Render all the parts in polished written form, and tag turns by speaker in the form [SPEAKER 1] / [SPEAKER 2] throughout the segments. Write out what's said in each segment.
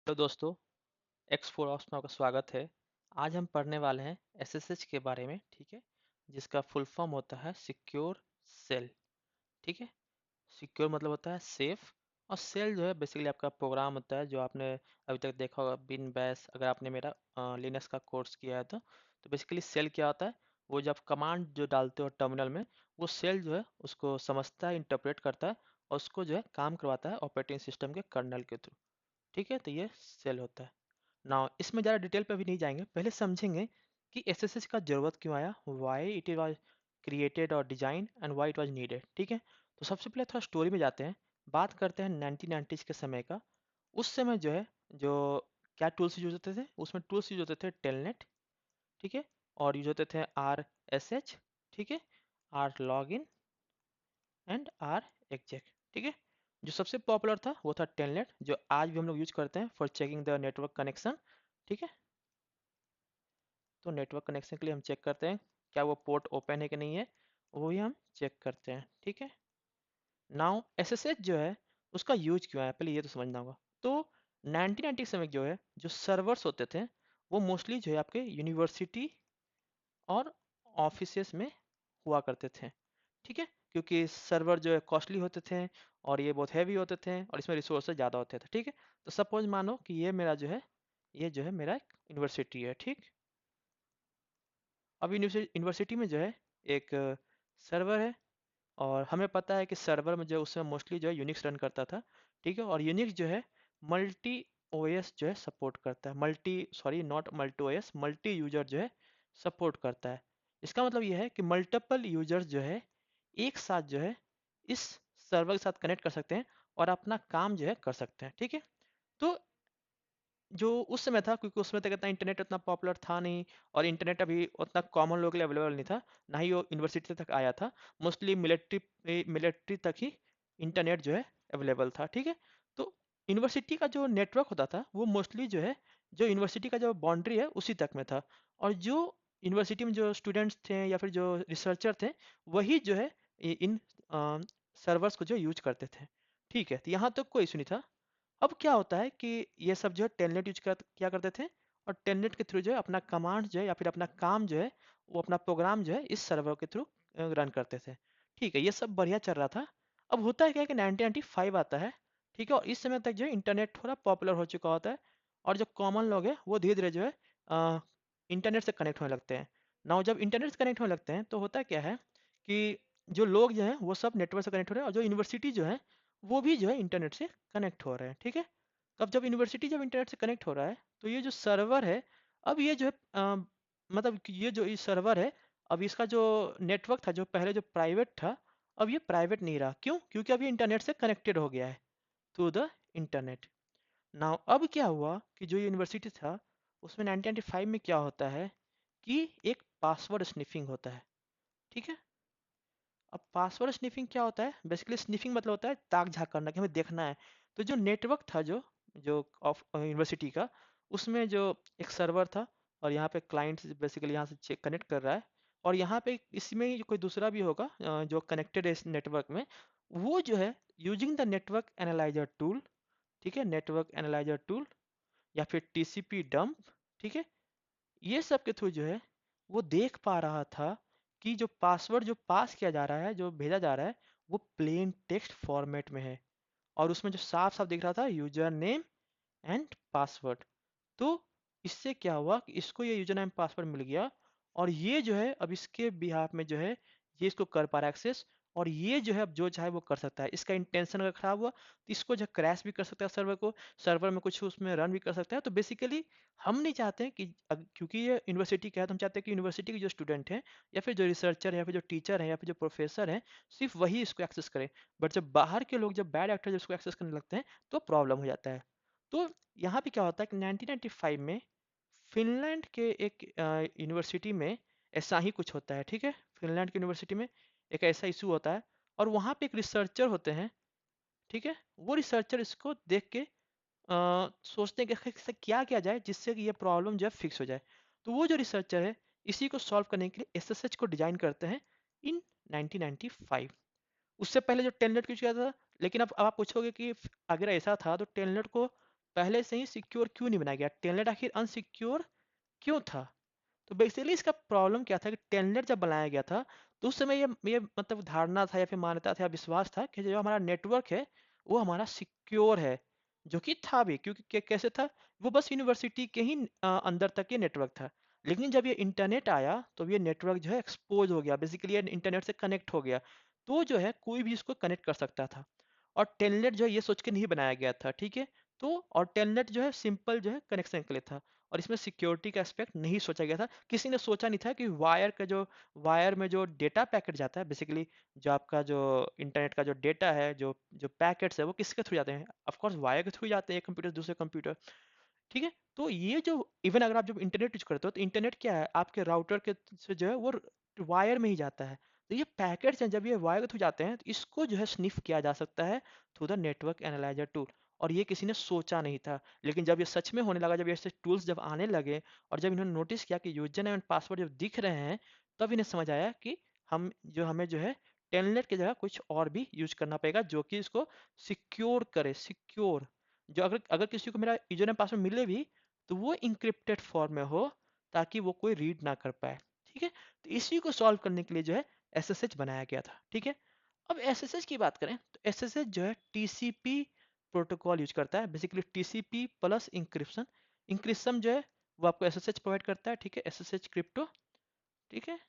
[SPEAKER 1] तो दोस्तों, X4 ops में आपका स्वागत है। आज हम पढ़ने वाले हैं एसएसएच के बारे में, ठीक है, जिसका फुल फॉर्म होता है सिक्योर सेल। ठीक है, सिक्योर मतलब होता है सेफ, और सेल जो है बेसिकली आपका प्रोग्राम होता है जो आपने अभी तक देखा होगा बिन बैश। अगर आपने मेरा लिनक्स का कोर्स किया है तो बेसिकली सेल क्या होता है, वो जब कमांड जो डालते हो टर्मिनल में, वो सेल जो है उसको समझता है, इंटरप्रेट करता है और उसको जो है काम करवाता है ऑपरेटिंग सिस्टम के कर्नल के थ्रू। ठीक है, तो ये सेल होता है। नाउ इसमें ज़्यादा डिटेल पे अभी नहीं जाएंगे, पहले समझेंगे कि एसएसएच का ज़रूरत क्यों आया, वाई इट वाज क्रिएटेड और design and why it was needed. ठीक है, तो सबसे पहले थोड़ा स्टोरी में जाते हैं, बात करते हैं 1990s के समय का। उस समय जो है जो क्या टूल्स यूज होते थे, उसमें टूल्स यूज होते थे टेलनेट, ठीक है, और यूज होते थे आर एस एच, ठीक है, R log in and R exec. ठीक है, जो सबसे पॉपुलर था वो था टेलनेट, जो आज भी हम लोग यूज करते हैं for checking the network connection. ठीक है, तो नेटवर्क कनेक्शन के लिए हम चेक करते हैं क्या वो पोर्ट ओपन है कि नहीं है, वो ही हम चेक करते हैं। ठीक है, नाउ एसएसएच जो है उसका यूज क्यों है, पहले ये तो समझना होगा। तो 1990 समय जो है जो सर्वर्स होते थे वो मोस्टली जो है आपके यूनिवर्सिटी और ऑफिसेस में हुआ करते थे। ठीक है, क्योंकि सर्वर जो है कॉस्टली होते थे और ये बहुत हैवी होते थे और इसमें रिसोर्सेज ज़्यादा होते थे। ठीक है, तो सपोज मानो कि ये मेरा जो है, ये जो है मेरा एक यूनिवर्सिटी है। ठीक, अब यूनिवर्सिटी में जो है एक सर्वर है, और हमें पता है कि सर्वर में जो उसमें मोस्टली जो है यूनिक्स रन करता था। ठीक है, और यूनिक्स जो है मल्टी ओएस जो है सपोर्ट करता है, multi sorry not multi OS, multi user जो है सपोर्ट करता है। इसका मतलब यह है कि मल्टीपल यूजर्स जो है एक साथ जो है इस सर्वर के साथ कनेक्ट कर सकते हैं और अपना काम जो है कर सकते हैं। ठीक है, तो जो उस समय था, क्योंकि उसमें तक इतना इंटरनेट उतना पॉपुलर था नहीं, और इंटरनेट अभी उतना कॉमन लोगों के लिए अवेलेबल नहीं था, ना ही वो यूनिवर्सिटी तक आया था। मोस्टली मिलिट्री तक ही इंटरनेट जो है अवेलेबल था। ठीक है, तो यूनिवर्सिटी का जो नेटवर्क होता था वो मोस्टली जो है जो यूनिवर्सिटी का जो बाउंड्री है उसी तक में था, और जो यूनिवर्सिटी में जो स्टूडेंट्स थे या फिर जो रिसर्चर थे वही जो है इन सर्वर्स को जो यूज करते थे। ठीक है, तो यहाँ तक कोई इशू नहीं था। अब क्या होता है कि ये सब जो है टेलनेट किया करते थे, और टेलनेट के थ्रू जो है अपना कमांड जो है या फिर अपना काम जो है, वो अपना प्रोग्राम जो है इस सर्वर के थ्रू रन करते थे। ठीक है, ये सब बढ़िया चल रहा था। अब होता है क्या है कि 1995 आता है। ठीक है, और इस समय तक जो है इंटरनेट थोड़ा पॉपुलर हो चुका होता है, और जो कॉमन लोग हैं वो धीरे धीरे जो है इंटरनेट से कनेक्ट होने लगते हैं। नाउ जब इंटरनेट से कनेक्ट होने लगते हैं तो होता क्या है कि जो लोग जो हैं वो सब नेटवर्क से कनेक्ट हो रहे हैं, और जो यूनिवर्सिटी जो है वो भी जो है इंटरनेट से कनेक्ट हो रहे हैं। ठीक है, तब जब यूनिवर्सिटी जब इंटरनेट से कनेक्ट हो रहा है तो ये जो सर्वर है, अब ये जो है मतलब कि ये जो ये सर्वर है, अब इसका जो नेटवर्क था जो पहले जो प्राइवेट था, अब ये प्राइवेट नहीं रहा। क्यों? क्योंकि अब ये इंटरनेट से कनेक्टेड हो गया है थ्रू द इंटरनेट। नाउ अब क्या हुआ कि जो यूनिवर्सिटी था उसमें 1995 में क्या होता है कि एक पासवर्ड स्निफिंग होता है। ठीक है, अब पासवर्ड स्निफिंग क्या होता है, बेसिकली स्निफिंग मतलब होता है ताक झाक करना कि हमें देखना है। तो जो नेटवर्क था जो जो ऑफ यूनिवर्सिटी का, उसमें जो एक सर्वर था, और यहाँ पे क्लाइंट बेसिकली यहाँ से चेक कनेक्ट कर रहा है, और यहाँ पे इसमें कोई दूसरा भी होगा जो कनेक्टेड है इस नेटवर्क में, वो जो है using the network analyser tool. ठीक है, नेटवर्क एनालाइजर टूल या फिर टीसीपी डंप। ठीक है, ये सब के थ्रू जो है वो देख पा रहा था कि जो पासवर्ड जो पास किया जा रहा है, जो भेजा जा रहा है, वो प्लेन टेक्स्ट फॉर्मेट में है, और उसमें जो साफ साफ दिख रहा था यूजर नेम एंड पासवर्ड। तो इससे क्या हुआ कि इसको ये यूजर नेम पासवर्ड मिल गया, और ये जो है अब इसके बिहाफ में जो है ये इसको कर पा रहा है एक्सेस, और ये जो है अब जो चाहे वो कर सकता है। इसका इंटेंशन अगर खराब हुआ तो इसको जो क्रैश भी कर सकता है सर्वर को, सर्वर में कुछ उसमें रन भी कर सकता है। तो बेसिकली हम नहीं चाहते हैं कि क्योंकि ये यूनिवर्सिटी का है तो हम चाहते हैं कि यूनिवर्सिटी के जो स्टूडेंट हैं या फिर जो रिसर्चर है या फिर जो टीचर है या फिर जो प्रोफेसर हैं सिर्फ वही इसको एक्सेस करें। बट जब बाहर के लोग, जब बैड एक्टर जब इसको एक्सेस करने लगते हैं तो प्रॉब्लम हो जाता है। तो यहाँ पे क्या होता है कि 1995 में फिनलैंड के एक यूनिवर्सिटी में ऐसा ही कुछ होता है। ठीक है, फिनलैंड की यूनिवर्सिटी में एक ऐसा इशू होता है, और वहाँ पे एक रिसर्चर होते हैं। ठीक है, वो रिसर्चर इसको देख के सोचते हैं कि आखिर इससे क्या किया जाए जिससे कि ये प्रॉब्लम जो है फिक्स हो जाए। तो वो जो रिसर्चर है इसी को सॉल्व करने के लिए एसएसएच को डिजाइन करते हैं इन 1995। उससे पहले जो टेलनेट यूज किया था, लेकिन अब आप पूछोगे कि अगर ऐसा था तो टेलनेट को पहले से ही सिक्योर क्यों नहीं बनाया गया? टेलनेट आखिर अनसिक्योर क्यों था? तो बेसिकली इसका प्रॉब्लम क्या था कि टेलनेट जब बनाया गया था तो उस समय ये मतलब धारणा था या फिर मान्यता था या विश्वास था कि जो हमारा नेटवर्क है वो हमारा सिक्योर है, जो कि था भी, क्योंकि कैसे था, वो बस यूनिवर्सिटी के ही अंदर तक ये नेटवर्क था। लेकिन जब ये इंटरनेट आया तो ये नेटवर्क जो है एक्सपोज हो गया, बेसिकली ये इंटरनेट से कनेक्ट हो गया, तो जो है कोई भी इसको कनेक्ट कर सकता था। और टेलनेट जो है ये सोच के नहीं बनाया गया था, ठीक है। तो और टेलनेट जो है सिंपल जो है कनेक्शन के लिए था, और इसमें सिक्योरिटी का एस्पेक्ट नहीं सोचा गया था। किसी ने सोचा नहीं था कि वायर में जो डेटा पैकेट जाता है, बेसिकली जो आपका जो इंटरनेट का जो डेटा है, जो जो पैकेट्स है, वो किसके थ्रू जाते हैं? ऑफ कोर्स वायर के थ्रू जाते हैं, एक कंप्यूटर दूसरे कंप्यूटर, ठीक है। तो ये जो इवन अगर आप जब इंटरनेट यूज करते हो तो इंटरनेट क्या है, आपके राउटर के से जो है वो वायर में ही जाता है। तो ये पैकेट्स हैं, जब ये वायर के थ्रू जाते हैं तो इसको जो है स्निफ किया जा सकता है through the network analyser tool. और ये किसी ने सोचा नहीं था, लेकिन जब ये सच में होने लगा, जब ये ऐसे टूल्स जब आने लगे और जब इन्होंने नोटिस किया कि यूजर नेम एंड पासवर्ड जब दिख रहे हैं, तब इन्हें समझ आया कि हमें जो है टेलनेट की जगह कुछ और भी यूज करना पड़ेगा जो कि इसको सिक्योर करे, सिक्योर, जो अगर अगर किसी को मेरा यूजर नेम पासवर्ड मिले भी तो वो इंक्रिप्टेड फॉर्म में हो, ताकि वो कोई रीड ना कर पाए, ठीक है। तो इसी को सॉल्व करने के लिए जो है एसएसएच बनाया गया था, ठीक है। अब एसएसएच की बात करें तो एसएसएच जो है टीसीपी प्रोटोकॉल यूज करता है, basically TCP plus encryption. Encryption जो है वो आपको एसएसएच प्रोवाइड करता है, ठीक है, एसएसएच क्रिप्टो, ठीक है।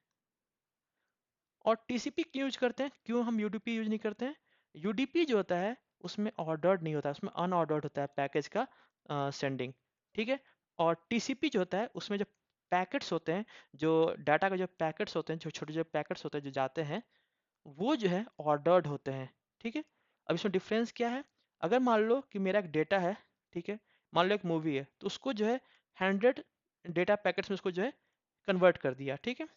[SPEAKER 1] और टीसीपी क्यों यूज करते हैं, क्यों हम यूडीपी यूज नहीं करते हैं? यूडीपी जो होता है उसमें ऑर्डर्ड नहीं होता, उसमें अनऑर्डर्ड होता है पैकेज का सेंडिंग, ठीक है। और टीसीपी जो होता है उसमें जो पैकेट्स होते हैं, जो डाटा का जो पैकेट्स होते हैं, जो छोटे छोटे पैकेट्स होते हैं जो जाते हैं, वो जो है ऑर्डर्ड होते हैं, ठीक है। अब इसमें डिफरेंस क्या है? अगर मान लो कि मेरा एक डेटा है, ठीक है, मान लो एक मूवी है, तो उसको जो है 100 डेटा पैकेट्स में उसको जो है कन्वर्ट कर दिया, ठीक है।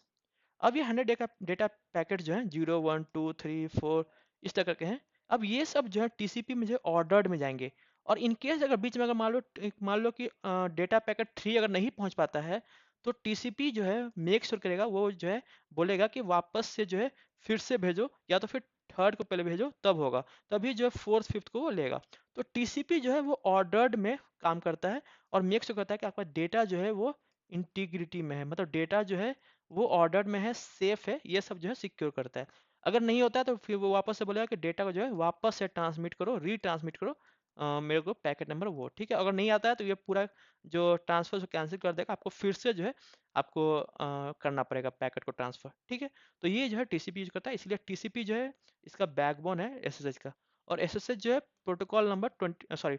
[SPEAKER 1] अब ये 100 डेटा पैकेट जो है 0 1 2 3 4 इस तरह के हैं। अब ये सब जो है टीसीपी में जो ऑर्डर्ड में जाएंगे। और इन केस अगर बीच में अगर मान लो कि डेटा पैकेट 3 अगर नहीं पहुंच पाता है, तो टीसीपी जो है मेक श्योर करेगा, वो जो है बोलेगा कि वापस से जो है फिर से भेजो, या तो फिर थर्ड को पहले भेजो तब होगा, तभी जो है फोर्थ फिफ्थ को वो लेगा। तो टीसीपी जो है वो ऑर्डर्ड में काम करता है और मेक श्योर करता है कि आपका डेटा जो है वो इंटीग्रिटी में है, मतलब डेटा जो है वो ऑर्डर में है, सेफ है, ये सब जो है सिक्योर करता है। अगर नहीं होता है तो फिर वो वापस से बोलेगा कि डेटा को जो है वापस से ट्रांसमिट करो, रीट्रांसमिट करो मेरे को पैकेट नंबर वो, ठीक है। अगर नहीं आता है तो ये पूरा जो ट्रांसफर से कैंसिल कर देगा, आपको फिर से जो है आपको करना पड़ेगा पैकेट को ट्रांसफर, ठीक है। तो ये जो है टीसीपी यूज करता है, इसलिए टीसीपी जो है इसका बैकबोन है एसएसएच का। और एसएसएच जो है protocol number 20 sorry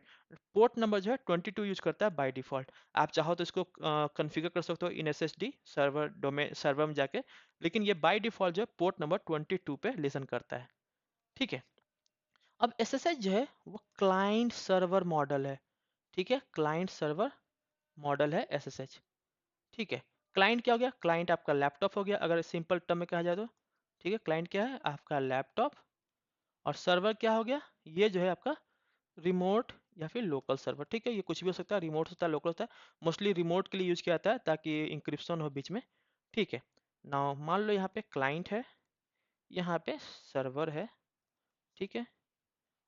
[SPEAKER 1] port number जो है 22 यूज करता है बाय डिफॉल्ट। आप चाहो तो इसको कॉन्फ़िगर कर सकते हो इन एसएसडी सर्वर डोमेन सर्वर में जाके, लेकिन ये बाय डिफॉल्ट जो है पोर्ट नंबर 22 पे लिसन करता है, ठीक है। अब एसएसएच जो है वो क्लाइंट सर्वर मॉडल है, ठीक है, क्लाइंट सर्वर मॉडल है एसएसएच, ठीक है। क्लाइंट क्या हो गया? क्लाइंट आपका लैपटॉप हो गया, अगर सिंपल टर्म में कहा जाए तो, ठीक है। क्लाइंट क्या है? आपका लैपटॉप। और सर्वर क्या हो गया? ये जो है आपका रिमोट या फिर लोकल सर्वर, ठीक है। ये कुछ भी हो सकता है, रिमोट होता है, लोकल होता है। मोस्टली रिमोट के लिए यूज किया जाता है ताकि इंक्रिप्शन हो बीच में, ठीक है। नाउ मान लो यहाँ पे क्लाइंट है, यहाँ पे सर्वर है, ठीक है।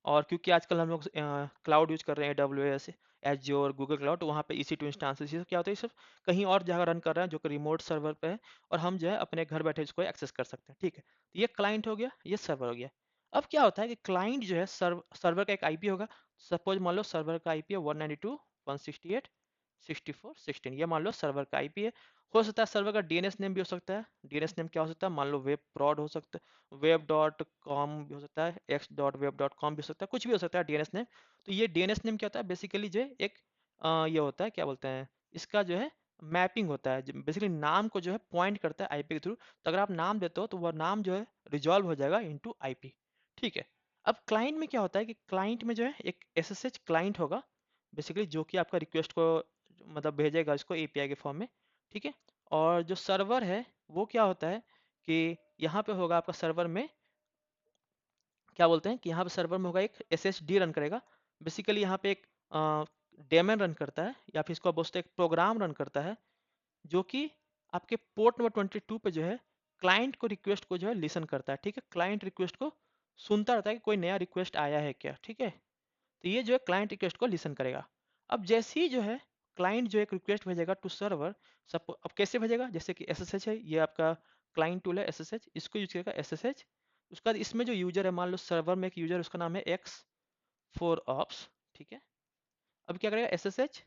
[SPEAKER 1] और क्योंकि आजकल हम लोग क्लाउड यूज कर रहे हैं, AWS, एज्योर, गूगल क्लाउड, तो वहाँ पे EC2 इंस्टांसेस, ये सब क्या होता है, ये सब कहीं और जगह रन कर रहा है जो कि रिमोट सर्वर पे है, और हम जो है अपने घर बैठे इसको एक्सेस कर सकते हैं, ठीक है। तो ये क्लाइंट हो गया, ये सर्वर हो गया। अब क्या होता है कि क्लाइंट जो है सर्वर का एक आईपी होगा। सपोज मान लो सर्वर का आईपी है 192.168.64.16, ये मान लो सर्वर का आईपी है। हो सकता है सर्वर का डीएनएस नेम भी हो सकता है। डीएनएस नेम क्या हो सकता है? मान लो वेब प्रॉड हो सकता है, वेब डॉट कॉम भी हो सकता है, x.web.com भी हो सकता है, कुछ भी हो सकता है डीएनएस नेम। तो ये डीएनएस नेम क्या होता है? बेसिकली जो है एक ये होता है, क्या बोलते हैं इसका, जो है मैपिंग होता है, बेसिकली नाम को जो है पॉइंट करता है आईपी के थ्रू। तो अगर आप नाम देते हो तो वह नाम जो है रिजॉल्व हो जाएगा इनटू आईपी, ठीक है। अब क्लाइंट में क्या होता है कि क्लाइंट में जो है एक एसएसएच क्लाइंट होगा, बेसिकली जो कि आपका रिक्वेस्ट को मतलब भेजेगा इसको एपीआई के फॉर्म में, ठीक है। और जो सर्वर है वो क्या होता है कि यहाँ पे होगा आपका सर्वर में, क्या बोलते हैं कि यहाँ पे सर्वर में होगा एक SSD रन करेगा। बेसिकली यहाँ पे एक डेमन रन करता है, या फिर इसको आप बोलते हैं एक प्रोग्राम रन करता है, जो कि आपके पोर्ट नंबर 22 पे जो है क्लाइंट को रिक्वेस्ट को जो है लिसन करता है, ठीक है। क्लाइंट रिक्वेस्ट को सुनता रहता है कि कोई नया रिक्वेस्ट आया है क्या, ठीक है। तो ये जो है क्लाइंट रिक्वेस्ट को लिसन करेगा। अब जैसे ही जो है क्लाइंट जो एक रिक्वेस्ट भेजेगा टू सर्वर, सब अब कैसे भेजेगा, जैसे कि एसएसएच है, ये आपका क्लाइंट टूल है एसएसएच, इसको यूज करेगा एसएसएच। उसके बाद इसमें जो यूजर है, मान लो सर्वर में एक यूजर, उसका नाम है एक्स फोर ऑप्स, ठीक है। अब क्या करेगा SSH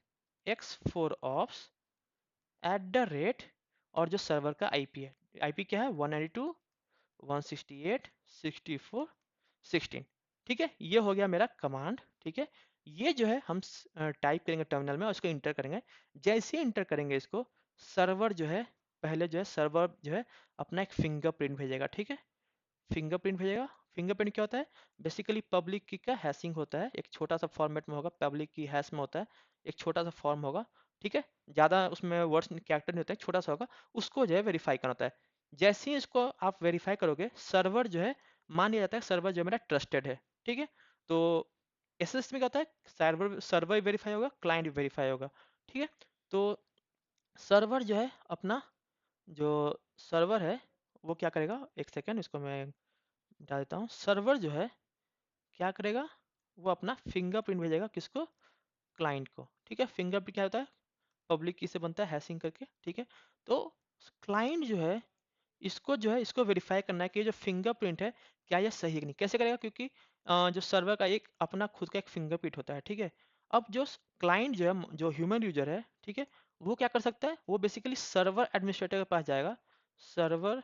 [SPEAKER 1] x four ops at the rate, और जो सर्वर का आईपी है, आईपी क्या है 192.168.64.16, ठीक है। ये हो गया मेरा कमांड, ठीक है। ये जो है हम टाइप करेंगे टर्मिनल में और इसको इंटर करेंगे। जैसे ही इंटर करेंगे इसको, सर्वर जो है, पहले जो है सर्वर जो है अपना एक फिंगरप्रिंट भेजेगा, ठीक है। फिंगरप्रिंट भेजेगा। फिंगरप्रिंट क्या होता है, बेसिकली पब्लिक की का हैशिंग होता है, एक छोटा सा फॉर्मेट में होगा, पब्लिक की हैश में होता है, एक छोटा सा फॉर्म होगा, ठीक है। ज़्यादा उसमें वर्ड्स कैरेक्टर नहीं होते हैं, छोटा सा होगा, उसको जो है वेरीफाई करना होता है। जैसे ही इसको आप वेरीफाई करोगे, सर्वर जो है, मान लिया जाता है सर्वर जो है मेरा ट्रस्टेड है, ठीक है। तो एसएस में क्या होता है, सर्वर सर्वर वेरीफाई होगा, क्लाइंट भी वेरीफाई होगा, ठीक है। तो सर्वर जो है अपना, जो सर्वर है वो क्या करेगा, एक सेकेंड इसको मैं बता देता हूँ। सर्वर जो है क्या करेगा, वो अपना फिंगरप्रिंट भेजेगा, किसको, क्लाइंट को, ठीक है। फिंगरप्रिंट क्या होता है, पब्लिक की से बनता है हैशिंग करके, ठीक है। तो क्लाइंट जो है इसको जो है इसको वेरीफाई करना है कि जो फिंगरप्रिंट है क्या ये सही है कि नहीं। कैसे करेगा, क्योंकि जो सर्वर का एक अपना खुद का एक फिंगरप्रिंट होता है, ठीक है। अब जो क्लाइंट जो है, जो ह्यूमन यूजर है, ठीक है, वो क्या कर सकता है, वो बेसिकली सर्वर एडमिनिस्ट्रेटर के पास जाएगा, सर्वर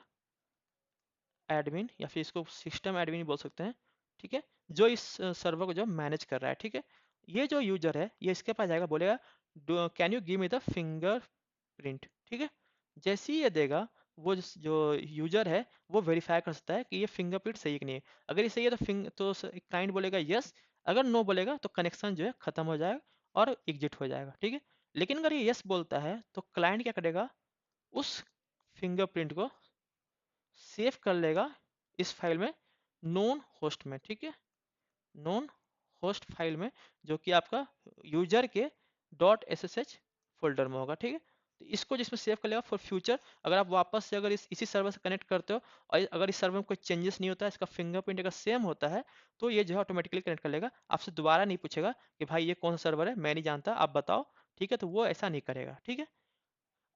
[SPEAKER 1] एडमिन, या फिर इसको सिस्टम एडमिन बोल सकते हैं, ठीक है, जो इस सर्वर को जो मैनेज कर रहा है, ठीक है। ये जो यूजर है ये इसके पास जाएगा, बोलेगा can you give me the finger print, ठीक है। जैसे ही ये देगा, वो जो यूजर है वो वेरीफाई कर सकता है कि ये फिंगरप्रिंट सही है कि नहीं है। अगर ये सही है तो क्लाइंट बोलेगा यस, अगर नो बोलेगा तो कनेक्शन जो है खत्म हो जाएगा और एग्जिट हो जाएगा, ठीक है। लेकिन अगर ये यस बोलता है तो क्लाइंट क्या करेगा, उस फिंगरप्रिंट को सेव कर लेगा इस फाइल में, नोन होस्ट में, ठीक है, नोन होस्ट फाइल में, जो कि आपका यूजर के डॉट एस फोल्डर में होगा, ठीक है। तो इसको जिसमें सेव कर लेगा फॉर फ्यूचर, अगर आप वापस से अगर इसी सर्वर से कनेक्ट करते हो और अगर इस सर्वर में कोई चेंजेस नहीं होता है, इसका फिंगरप्रिंट अगर सेम होता है, तो ये जो है ऑटोमेटिकली कनेक्ट कर लेगा, आपसे दोबारा नहीं पूछेगा कि भाई ये कौन सा सर्वर है, मैं नहीं जानता, आप बताओ, ठीक है। तो वो ऐसा नहीं करेगा, ठीक है।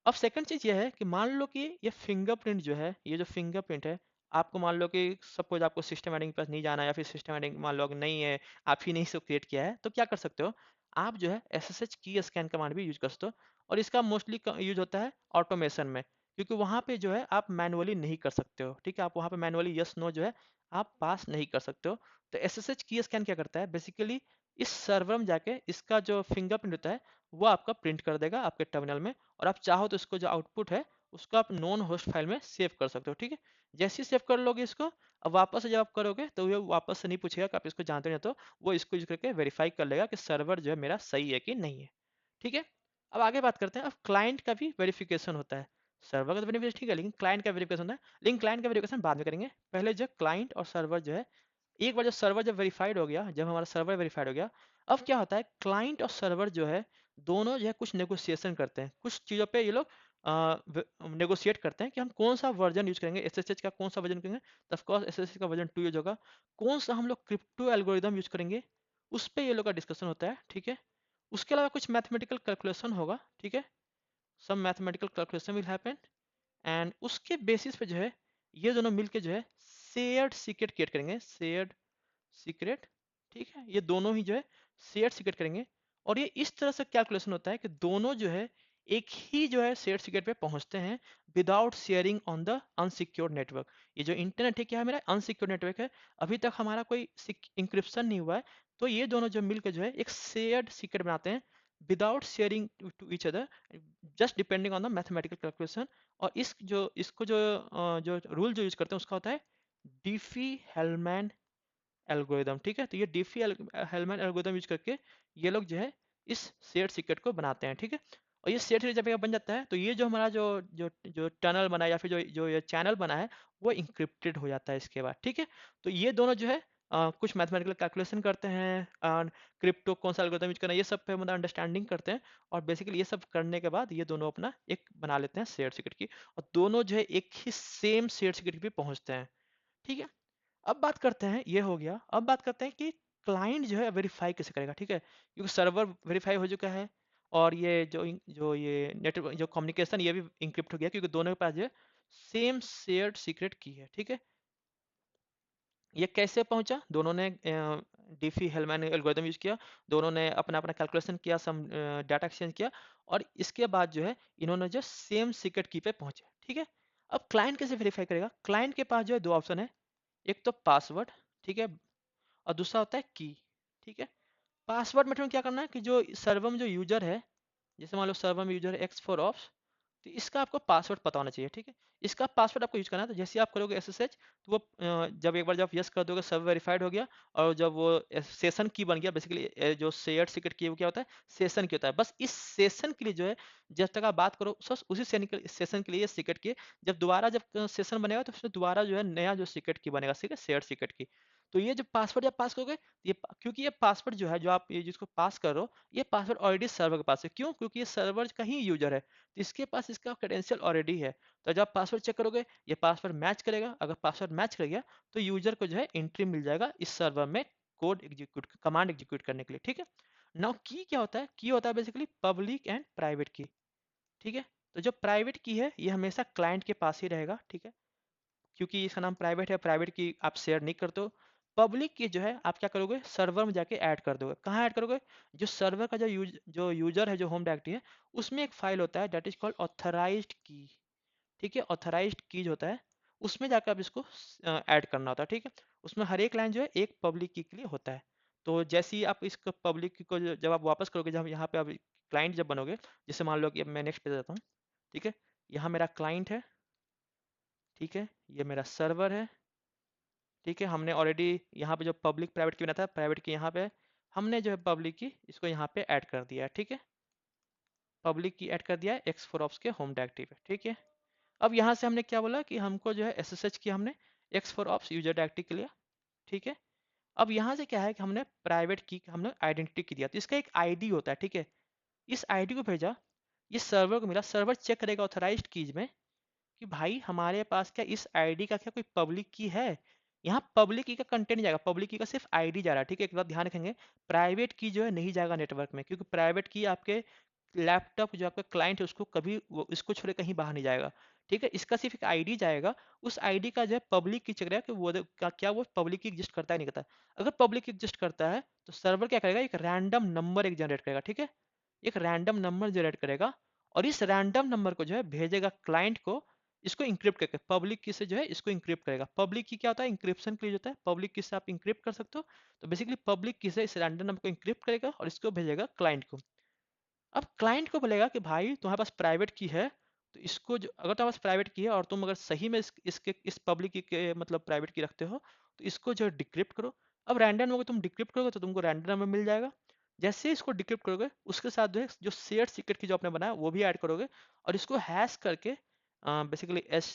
[SPEAKER 1] अब सेकंड चीज ये है कि मान लो कि ये फिंगरप्रिंट जो है, ये जो फिंगरप्रिंट है, आपको मान लो कि सपोज आपको सिस्टम एडिंग के पास नहीं जाना है, या फिर सिस्टम एडिंग मान लो कि नहीं है, आप ही नहीं इसको क्रिएट किया है, तो क्या कर सकते हो, आप जो है एसएसएच की स्कैन कमांड भी यूज कर सकते हो। और इसका मोस्टली यूज होता है ऑटोमेशन में, क्योंकि वहाँ पे जो है आप मैनुअली नहीं कर सकते हो, ठीक है। आप वहाँ पे मैनुअली यस नो जो है आप पास नहीं कर सकते हो। तो एसएसएच की स्कैन क्या करता है, बेसिकली इस सर्वर में जाके इसका जो फिंगरप्रिंट होता है वो आपका प्रिंट कर देगा आपके टर्मिनल में, और आप चाहो तो इसको जो आउटपुट है उसको आप नॉन होस्ट फाइल में सेव कर सकते हो, ठीक है। जैसे ही सेव कर लोगे इसको, अब वापस से जब आप करोगे तो ये वापस से नहीं पूछेगा कि आप इसको जानते नहीं, तो वो इसको यूज करके वेरीफाई कर लेगा कि सर्वर जो है मेरा सही है कि नहीं है, ठीक है। अब आगे बात करते हैं, अब क्लाइंट का भी वेरिफिकेशन होता है। सर्वर का तो वेरिफिकेशन ठीक है, लेकिन क्लाइंट का वेरिफिकेशन होता है, लेकिन क्लाइंट का वेरिफिकेशन बाद में करेंगे। पहले जो क्लाइंट और सर्वर जो है, एक बार जब सर्वर जब वेरीफाइड हो गया, जब हमारा सर्वर वेरीफाइड हो गया, अब क्या होता है, क्लाइंट और सर्वर जो है दोनों जो है कुछ नेगोशिएशन करते हैं, कुछ चीज़ों पे ये लोग नेगोशिएट करते हैं कि हम कौन सा वर्जन यूज करेंगे, एसएसएच का कौन सा वर्जन करेंगे, तो ऑफ कोर्स एसएसएच का वर्जन 2 यूज होगा। कौन सा हम लोग क्रिप्टो एल्गोरिदम यूज करेंगे, उस पे ये लोग का डिस्कशन होता है, ठीक है। उसके अलावा कुछ मैथमेटिकल कैलकुलेशन होगा, ठीक है, सब mathematical calculation will happen, and उसके बेसिस पे जो है ये दोनों मिलके जो है शेयर्ड सीक्रेट क्रिएट करेंगे, शेयर्ड सीक्रेट, ठीक है। ये दोनों ही जो है शेयर सीक्रेट करेंगे, और ये इस तरह से कैलकुलेशन होता है कि दोनों जो है एक ही जो है शेयर सीक्रेट पे पहुंचते हैं without sharing on the unsecured network. ये जो इंटरनेट है क्या है, मेरा अनसिक्योर्ड नेटवर्क है, अभी तक हमारा कोई इंक्रिप्शन नहीं हुआ है, तो ये दोनों जो मिलकर जो है एक शेयर्ड सीक्रेट बनाते हैं without sharing to each other, just depending on the mathematical calculation. और इसको जो रूल जो यूज करते हैं उसका होता है डिफी हेलमैन एल्गोरिदम, ठीक है। तो ये डिफी हेलमैन एल्गोरिदम यूज करके ये लोग जो है इस शेयर्ड सीक्रेट को बनाते हैं, ठीक है। और ये शेयर्ड सीक्रेट जब बन जाता है तो ये जो हमारा जो जो जो टनल बना है, या फिर जो जो ये चैनल बना है, वो इंक्रिप्टेड हो जाता है इसके बाद, ठीक है। तो ये दोनों जो है कुछ मैथमेटिकल कैलकुलेशन करते हैं, क्रिप्टो कौन सा एल्गोरिदम यूज करना है, ये सब पे मतलब अंडरस्टैंडिंग करते हैं, और बेसिकली ये सब करने के बाद ये दोनों अपना एक बना लेते हैं शेयर्ड सीक्रेट की, और दोनों जो है एक ही सेम शेयर्ड सीक्रेट पे पहुंचते हैं, ठीक है। अब बात करते हैं, ये हो गया, अब बात करते हैं कि क्लाइंट जो है वेरीफाई कैसे करेगा, ठीक है, क्योंकि सर्वर वेरीफाई हो चुका है और ये जो ये नेटवर्क जो कम्युनिकेशन ये भी इंक्रिप्ट हो गया, क्योंकि दोनों के पास जो है सेम शेयर्ड सीक्रेट की है, ठीक है। ये कैसे पहुंचा, दोनों ने डिफी हेलमैन एल्गोरिथम यूज किया, दोनों ने अपना अपना कैलकुलेशन किया, सम डाटा एक्सचेंज किया, और इसके बाद जो है इन्होंने जो सेम सीक्रेट की पे पहुंचे, ठीक है। अब क्लाइंट कैसे वेरीफाई करेगा, क्लाइंट के पास जो है दो ऑप्शन है, एक तो पासवर्ड, ठीक है, और दूसरा होता है की, ठीक है। पासवर्ड मेथड में क्या करना है कि जो सर्वर में जो यूजर है, जैसे मान लो सर्वर में यूजर है एक्स फॉर ऑप्स, तो इसका आपको पासवर्ड पता होना चाहिए, ठीक है। इसका पासवर्ड आपको यूज करना है, तो जैसे आप करोगे एसएसएच, तो वो जब एक बार जब यस कर दोगे सर्वर वेरीफाइड हो गया, और जब वो सेशन की बन गया, बेसिकली जो शेयर्ड सीक्रेट की वो क्या होता है, सेशन की होता है। बस इस सेशन के लिए जो है जब तक आप बात करो उसी सेशन के लिए सीक्रेट की, जब दोबारा जब सेशन बनेगा तो उसमें दोबारा जो है नया जो सीक्रेट की बनेगा, ठीक है, शेयर्ड सीक्रेट की। तो ये जो पासवर्ड जब पास करोगे, क्योंकि ये पासवर्ड जो है जो आप ये जिसको पास कर रहे हो, ये पासवर्ड ऑलरेडी सर्वर के पास है, क्यों, क्योंकि ये सर्वर का ही यूजर है, तो इसके पास इसका क्रेडेंशियल ऑलरेडी है। तो जब आप पासवर्ड चेक करोगे ये पासवर्ड मैच करेगा, अगर पासवर्ड मैच कर गया तो यूजर को जो है एंट्री मिल जाएगा इस सर्वर में कोड एग्जीक्यूट, कमांड एग्जीक्यूट करने के लिए, ठीक है। नाउ की क्या होता है, की होता है basically public and private key, ठीक है। तो जो प्राइवेट की है ये हमेशा क्लाइंट के पास ही रहेगा, ठीक है, क्योंकि इसका नाम प्राइवेट है, प्राइवेट की आप शेयर नहीं करते हो। पब्लिक की जो है आप क्या करोगे, सर्वर में जाके ऐड कर दोगे, कहाँ ऐड करोगे, जो सर्वर का जो यूजर है, जो होम डायरेक्टरी है, उसमें एक फाइल होता है दैट इज कॉल्ड ऑथराइज्ड की, ठीक है। ऑथराइज्ड की जो होता है उसमें जाकर आप इसको ऐड करना होता है, ठीक है। उसमें हर एक लाइन जो है एक पब्लिक की के लिए होता है। तो जैसे ही आप इस पब्लिक की को जब आप वापस करोगे, जब यहाँ पे आप क्लाइंट जब बनोगे, जैसे मान लो कि अब मैं नेक्स्ट पे जाता हूँ, ठीक है, यहाँ मेरा क्लाइंट है, ठीक है, ये मेरा सर्वर है, ठीक है। हमने ऑलरेडी यहाँ पे जो पब्लिक प्राइवेट की बना था, प्राइवेट की यहाँ पे हमने जो है पब्लिक की इसको यहाँ पे ऐड कर दिया है, ठीक है, पब्लिक की ऐड कर दिया है एक्स फोर ऑप्स के होम डायरेक्टरी पे, ठीक है। अब यहाँ से हमने क्या बोला कि हमको जो है एसएसएच किया हमने x four ops user directory के लिए, ठीक है। अब यहाँ से क्या है कि हमने प्राइवेट की हमने आइडेंटिटी की दिया, तो इसका एक आईडी होता है, ठीक है। इस आईडी को भेजा, ये सर्वर को मिला, सर्वर चेक करेगा ऑथराइज्ड कीज में कि भाई हमारे पास क्या इस आईडी का क्या कोई पब्लिक की है। यहाँ पब्लिक की का कंटेंट नहीं जाएगा, पब्लिक की का सिर्फ आईडी जा रहा है, ठीक है। एक बात ध्यान रखेंगे, प्राइवेट की जो है नहीं जाएगा नेटवर्क में, क्योंकि प्राइवेट की आपके लैपटॉप जो आपका क्लाइंट है उसको कभी इसको छोड़ कहीं बाहर नहीं जाएगा, ठीक है। इसका सिर्फ एक आईडी जाएगा, उस आईडी का जो है पब्लिक की चेक करेगा कि वो क्या वो पब्लिक की एग्जिस्ट करता है नहीं करता। अगर पब्लिक एग्जिस्ट करता है तो सर्वर क्या करेगा, एक रैंडम नंबर एक जनरेट करेगा, ठीक है, एक रैंडम नंबर जनरेट करेगा, और इस रैंडम नंबर को जो है भेजेगा क्लाइंट को, इसको इंक्रिप्ट करके पब्लिक की से जो है इसको इंक्रिप्ट करेगा। पब्लिक की क्या होता है, इंक्रिप्शन के लिए होता है, पब्लिक की से आप इंक्रिप्ट कर सकते हो। तो बेसिकली पब्लिक की से इस रैंडम नंबर को इंक्रिप्ट करेगा और इसको भेजेगा क्लाइंट को। अब क्लाइंट को बोलेगा कि भाई तुम्हारे पास प्राइवेट की है, तो इसको जो अगर तुम्हारे पास प्राइवेट की है और तुम अगर सही में इसके इस पब्लिक की के मतलब प्राइवेट की रखते हो, तो इसको जो है डिक्रिप्ट करो। अब रैंडम नंबर तुम डिक्रिप्ट करोगे तो तुमको रैंडम नंबर मिल जाएगा। जैसे ही इसको डिक्रिप्ट करोगे उसके साथ जो है जो शेयर सीक्रेट की जो आपने बनाया वो भी ऐड करोगे, और इसको हैश करके basically S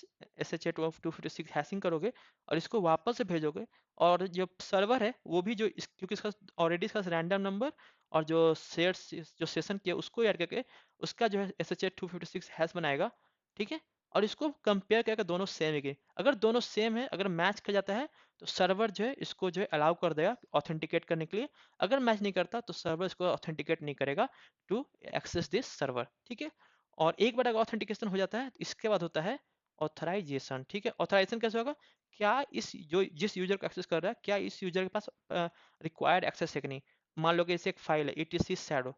[SPEAKER 1] H A 256 hashing करोगे और इसको वापस से भेजोगे। और जो सर्वर है वो भी जो क्योंकि इसका ऑलरेडी इसका रैंडम नंबर और जो शेयर जो सेशन किया उसको ऐड करके उसका जो है एस एच ए 256 हैश बनाएगा, ठीक है। और इसको कंपेयर करके दोनों सेम है, अगर दोनों सेम है, अगर मैच कर जाता है तो सर्वर जो है इसको जो है अलाउ कर देगा ऑथेंटिकेट करने के लिए। अगर मैच नहीं करता तो सर्वर इसको ऑथेंटिकेट नहीं करेगा टू एक्सेस दिस सर्वर, ठीक है। और एक बार अगर ऑथेंटिकेशन हो जाता है तो इसके बाद होता है ऑथराइजेशन, ठीक है। ऑथराइजेशन कैसे होगा, क्या इस जो जिस यूजर को एक्सेस कर रहा है क्या इस यूजर के पास रिक्वायर्ड एक्सेस है कि नहीं। मान लो कि इसे एक फाइल है etc shadow,